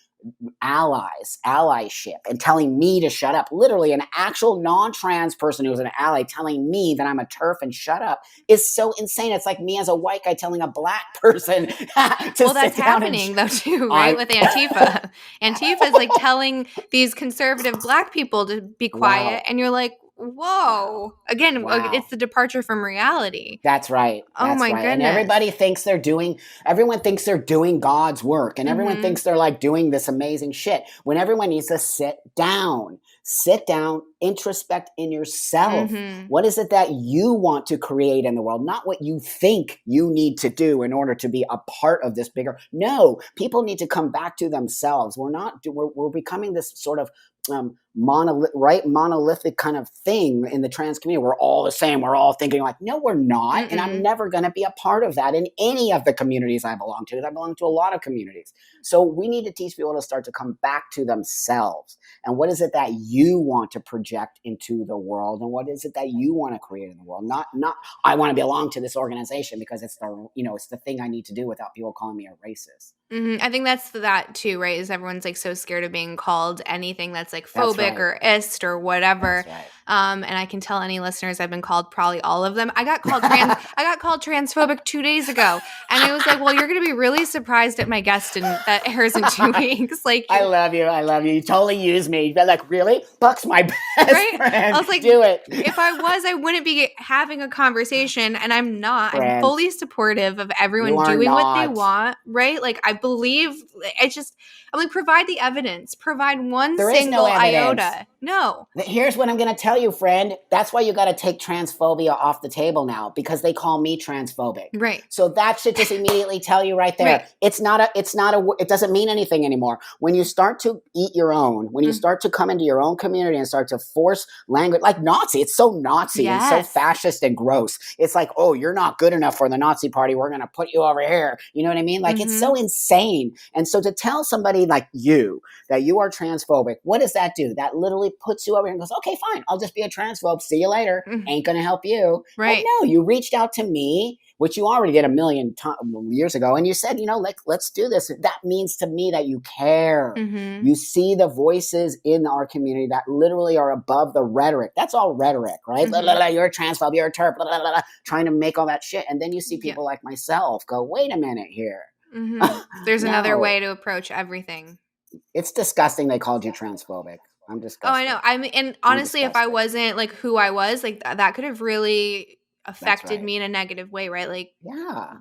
S2: allyship, and telling me to shut up. Literally, an actual non-trans person who's an ally telling me that I'm a turf and shut up is so insane. It's like me as a white guy telling a Black person to
S1: Well, that's
S2: sit down and.
S1: happening though too, right?
S2: I
S1: With Antifa. Antifa is like telling these conservative Black people to be quiet,
S2: wow,
S1: and you're like,
S2: wow,
S1: whoa. Again, it's
S2: wow.
S1: the departure from reality.
S2: That's right.
S1: Oh
S2: That's
S1: my
S2: right. And
S1: goodness.
S2: everyone thinks they're doing God's work and everyone
S1: Mhm.
S2: thinks they're like doing this amazing shit when everyone needs to sit down, introspect in yourself.
S1: Mhm.
S2: What is it that you want to create in the world? Not what you think you need to do in order to be a part of this bigger. No, people need to come back to themselves. We're becoming this sort of monolithic kind of thing in the trans community. We're all the same. We're all thinking like, no, we're not. And I'm
S1: Mm-mm.
S2: never going to be a part of that in any of the communities I belong to. I belong to a lot of communities. So we need to teach people to start to come back to themselves. And what is it that you want to project into the world? And what is it that you want to create in the world? Not I want to belong to this organization because it's the thing I need to do without people calling me a racist.
S1: Mhm. I think that's that too, right? Is everyone's like so scared of being called anything that's like
S2: That's
S1: phobic
S2: right.
S1: or ist or whatever.
S2: That's right.
S1: And I can tell any listeners I've been called probably all of them. I got called transphobic 2 days ago. And I was like, well, you're gonna be really surprised at my guest and that airs in 2 weeks. Like
S2: I love you. I love you. You totally use me. You're like, really? Buck's my best
S1: right? I
S2: friend.
S1: was like,
S2: Do it.
S1: if I was, I wouldn't be having a conversation, and I'm not. I'm
S2: Friend,
S1: fully supportive of
S2: you
S1: everyone
S2: are
S1: doing what they
S2: not.
S1: want, right? Like, I believe, I'm like, provide the evidence, provide one
S2: There is no
S1: single
S2: evidence.
S1: iota. No.
S2: Here's what I'm going to tell you, friend. That's why you got to take transphobia off the table now because they call me transphobic.
S1: Right.
S2: So that should just immediately tell you right
S1: Right.
S2: there. It doesn't mean anything anymore. When you start to eat your own, when you
S1: Mm.
S2: start to come into your own community and start to force language like Nazi, it's so Nazi and so
S1: Yes.
S2: fascist and gross. It's like, oh, you're not good enough for the Nazi party. We're going to put you over here. You know what I mean? Like it's
S1: Mm-hmm.
S2: so insane. And so to tell somebody like you that you are transphobic, what does that do? That literally puts you over here and goes, okay, fine, I'll just be a transphobe. See you later.
S1: Mm.
S2: Ain't going to help you. Like,
S1: Right.
S2: no, you reached out to me, which you already did a million years ago. And you said, let's do this. That means to me that you care.
S1: Mm-hmm.
S2: You see the voices in our community that literally are above the rhetoric. That's all rhetoric, right?
S1: Mm-hmm.
S2: You're a transphobe, you're a turf, trying to make all that shit. And then you see
S1: Yeah.
S2: people like myself go, wait a minute here.
S1: Mm-hmm. There's another
S2: No,
S1: way to approach everything.
S2: it's disgusting they called you transphobic. I'm
S1: Oh, I know.
S2: disgusted.
S1: And
S2: I'm
S1: honestly, if I
S2: disgusted.
S1: wasn't like who I was, like that could have really
S2: That's
S1: affected
S2: right.
S1: me in a negative way, right? Like
S2: Yeah.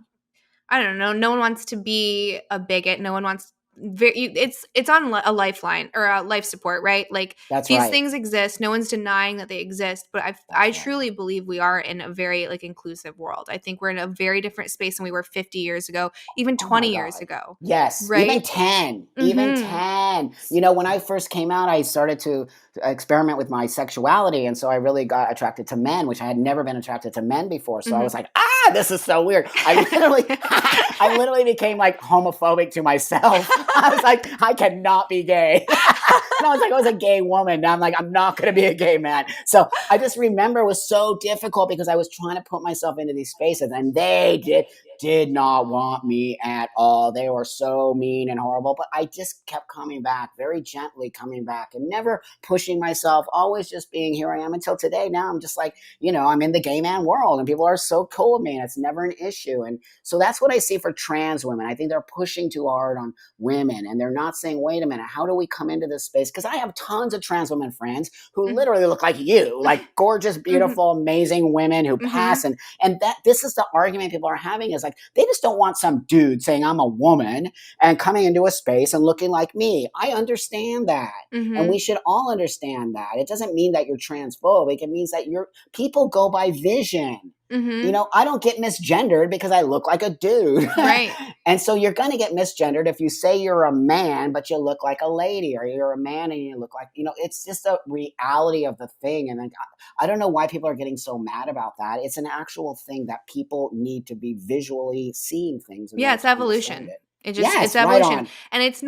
S1: I don't know. No one wants to be a bigot. No one wants. It's on a lifeline or a life support, right? Like
S2: That's
S1: these
S2: right.
S1: things exist. No one's denying that they exist, but I
S2: Right.
S1: truly believe we are in a very like inclusive world. I think we're in a very different space than we were 50 years ago, even
S2: Oh my
S1: 20 years
S2: God.
S1: ago.
S2: Yes,
S1: Right?
S2: even 10.
S1: Mm-hmm.
S2: Even 10. You know, when I first came out, I started to experiment with my sexuality. And so I really got attracted to men, which I had never been attracted to men before. So I was like, this is so weird. I literally became like homophobic to myself. I was like, I cannot be gay. And I was like, I was a gay woman. Now I'm like, I'm not going to be a gay man. So I just remember it was so difficult because I was trying to put myself into these spaces and they did not want me at all. They were so mean and horrible, but I just kept coming back, very gently coming back and never pushing myself, always just being here I am until today. Now I'm just like, I'm in the gay man world and people are so cool with me and it's never an issue. And so that's what I see for trans women. I think they're pushing too hard on women and they're not saying, wait a minute, how do we come into this space? Because I have tons of trans women friends who literally look like you, like gorgeous, beautiful, amazing women who pass. And this is the argument people are having is like, they just don't want some dude saying I'm a woman and coming into a space and looking like me. I understand that. And we should all understand that. It doesn't mean that you're transphobic. It means that people go by vision. I don't get misgendered because I look like a dude.
S1: Right.
S2: And so you're going to get misgendered if you say you're a man, but you look like a lady, or you're a man and you look like, it's just a reality of the thing. And I don't know why people are getting so mad about that. It's an actual thing that people need to be visually seeing things.
S1: Yeah, it's evolution. It's
S2: Right
S1: evolution.
S2: on.
S1: And it's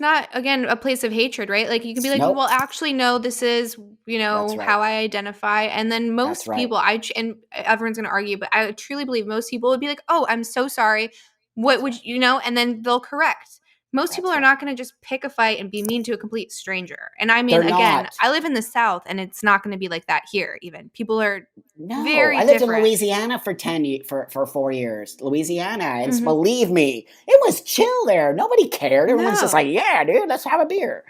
S1: not, again, a place of hatred, right? Like you can be like, well, actually, no, this is, how I identify. And then most people, and everyone's going to argue, but I truly believe most people would be like, oh, I'm so sorry. What would you know? And then they'll correct. Most people are not going to just pick a fight and be mean to a complete stranger. And I mean, I live in the South and it's not going to be like that here even. People are very
S2: I lived
S1: different.
S2: in Louisiana for 4 years. Louisiana. And believe me, it was chill there. Nobody cared. Everyone's just like, yeah, dude, let's have a beer.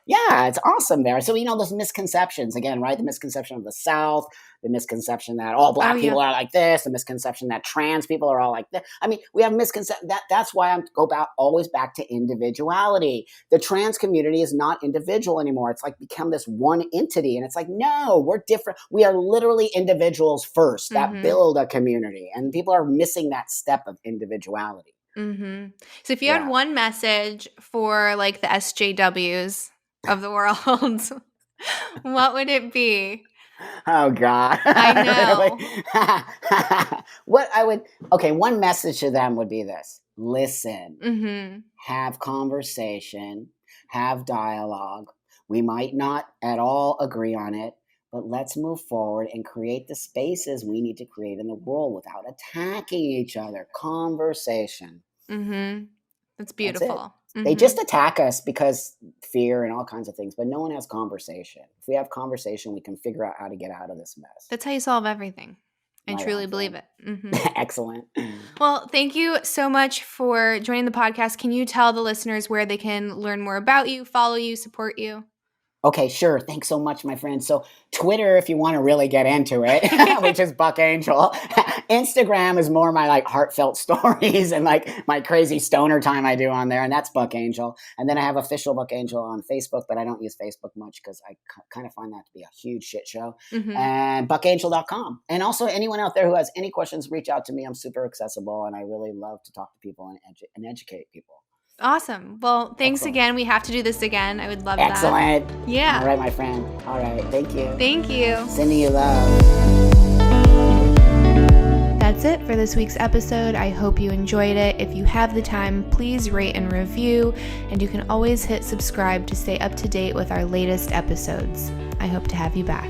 S2: Yeah, it's awesome there. So, those misconceptions again, right? The misconception of the South, the misconception that all black people are like this, the misconception that trans people are all like this. I mean, we have misconception that's why I always back to individuality. The trans community is not individual anymore. It's like become this one entity. And it's like, no, we're different. We are literally individuals first that build a community. And people are missing that step of individuality.
S1: So if you had one message for like the SJWs of the world, what would it be?
S2: Oh God.
S1: I
S2: know. One message to them would be this. Listen, have conversation, have dialogue. We might not at all agree on it, but let's move forward and create the spaces we need to create in the world without attacking each other. Conversation.
S1: That's beautiful.
S2: They just attack us because fear and all kinds of things, but no one has conversation. If we have conversation, we can figure out how to get out of this mess.
S1: That's how you solve everything. I truly believe it.
S2: Excellent.
S1: Well, thank you so much for joining the podcast. Can you tell the listeners where they can learn more about you, follow you, support you?
S2: Okay, sure. Thanks so much, my friend. So Twitter, if you want to really get into it, which is Buck Angel. Instagram is more my like heartfelt stories and like my crazy stoner time I do on there. And that's Buck Angel. And then I have official Buck Angel on Facebook, but I don't use Facebook much because I kind of find that to be a huge shit show. And buckangel.com. And also anyone out there who has any questions, reach out to me. I'm super accessible and I really love to talk to people and educate people.
S1: Awesome. Well, thanks again. We have to do this again. I would love that.
S2: Excellent.
S1: Yeah.
S2: All right, my friend. All right. Thank you.
S1: Thank you.
S2: Sending you love.
S1: That's it for this week's episode. I hope you enjoyed it. If you have the time, please rate and review. And you can always hit subscribe to stay up to date with our latest episodes. I hope to have you back.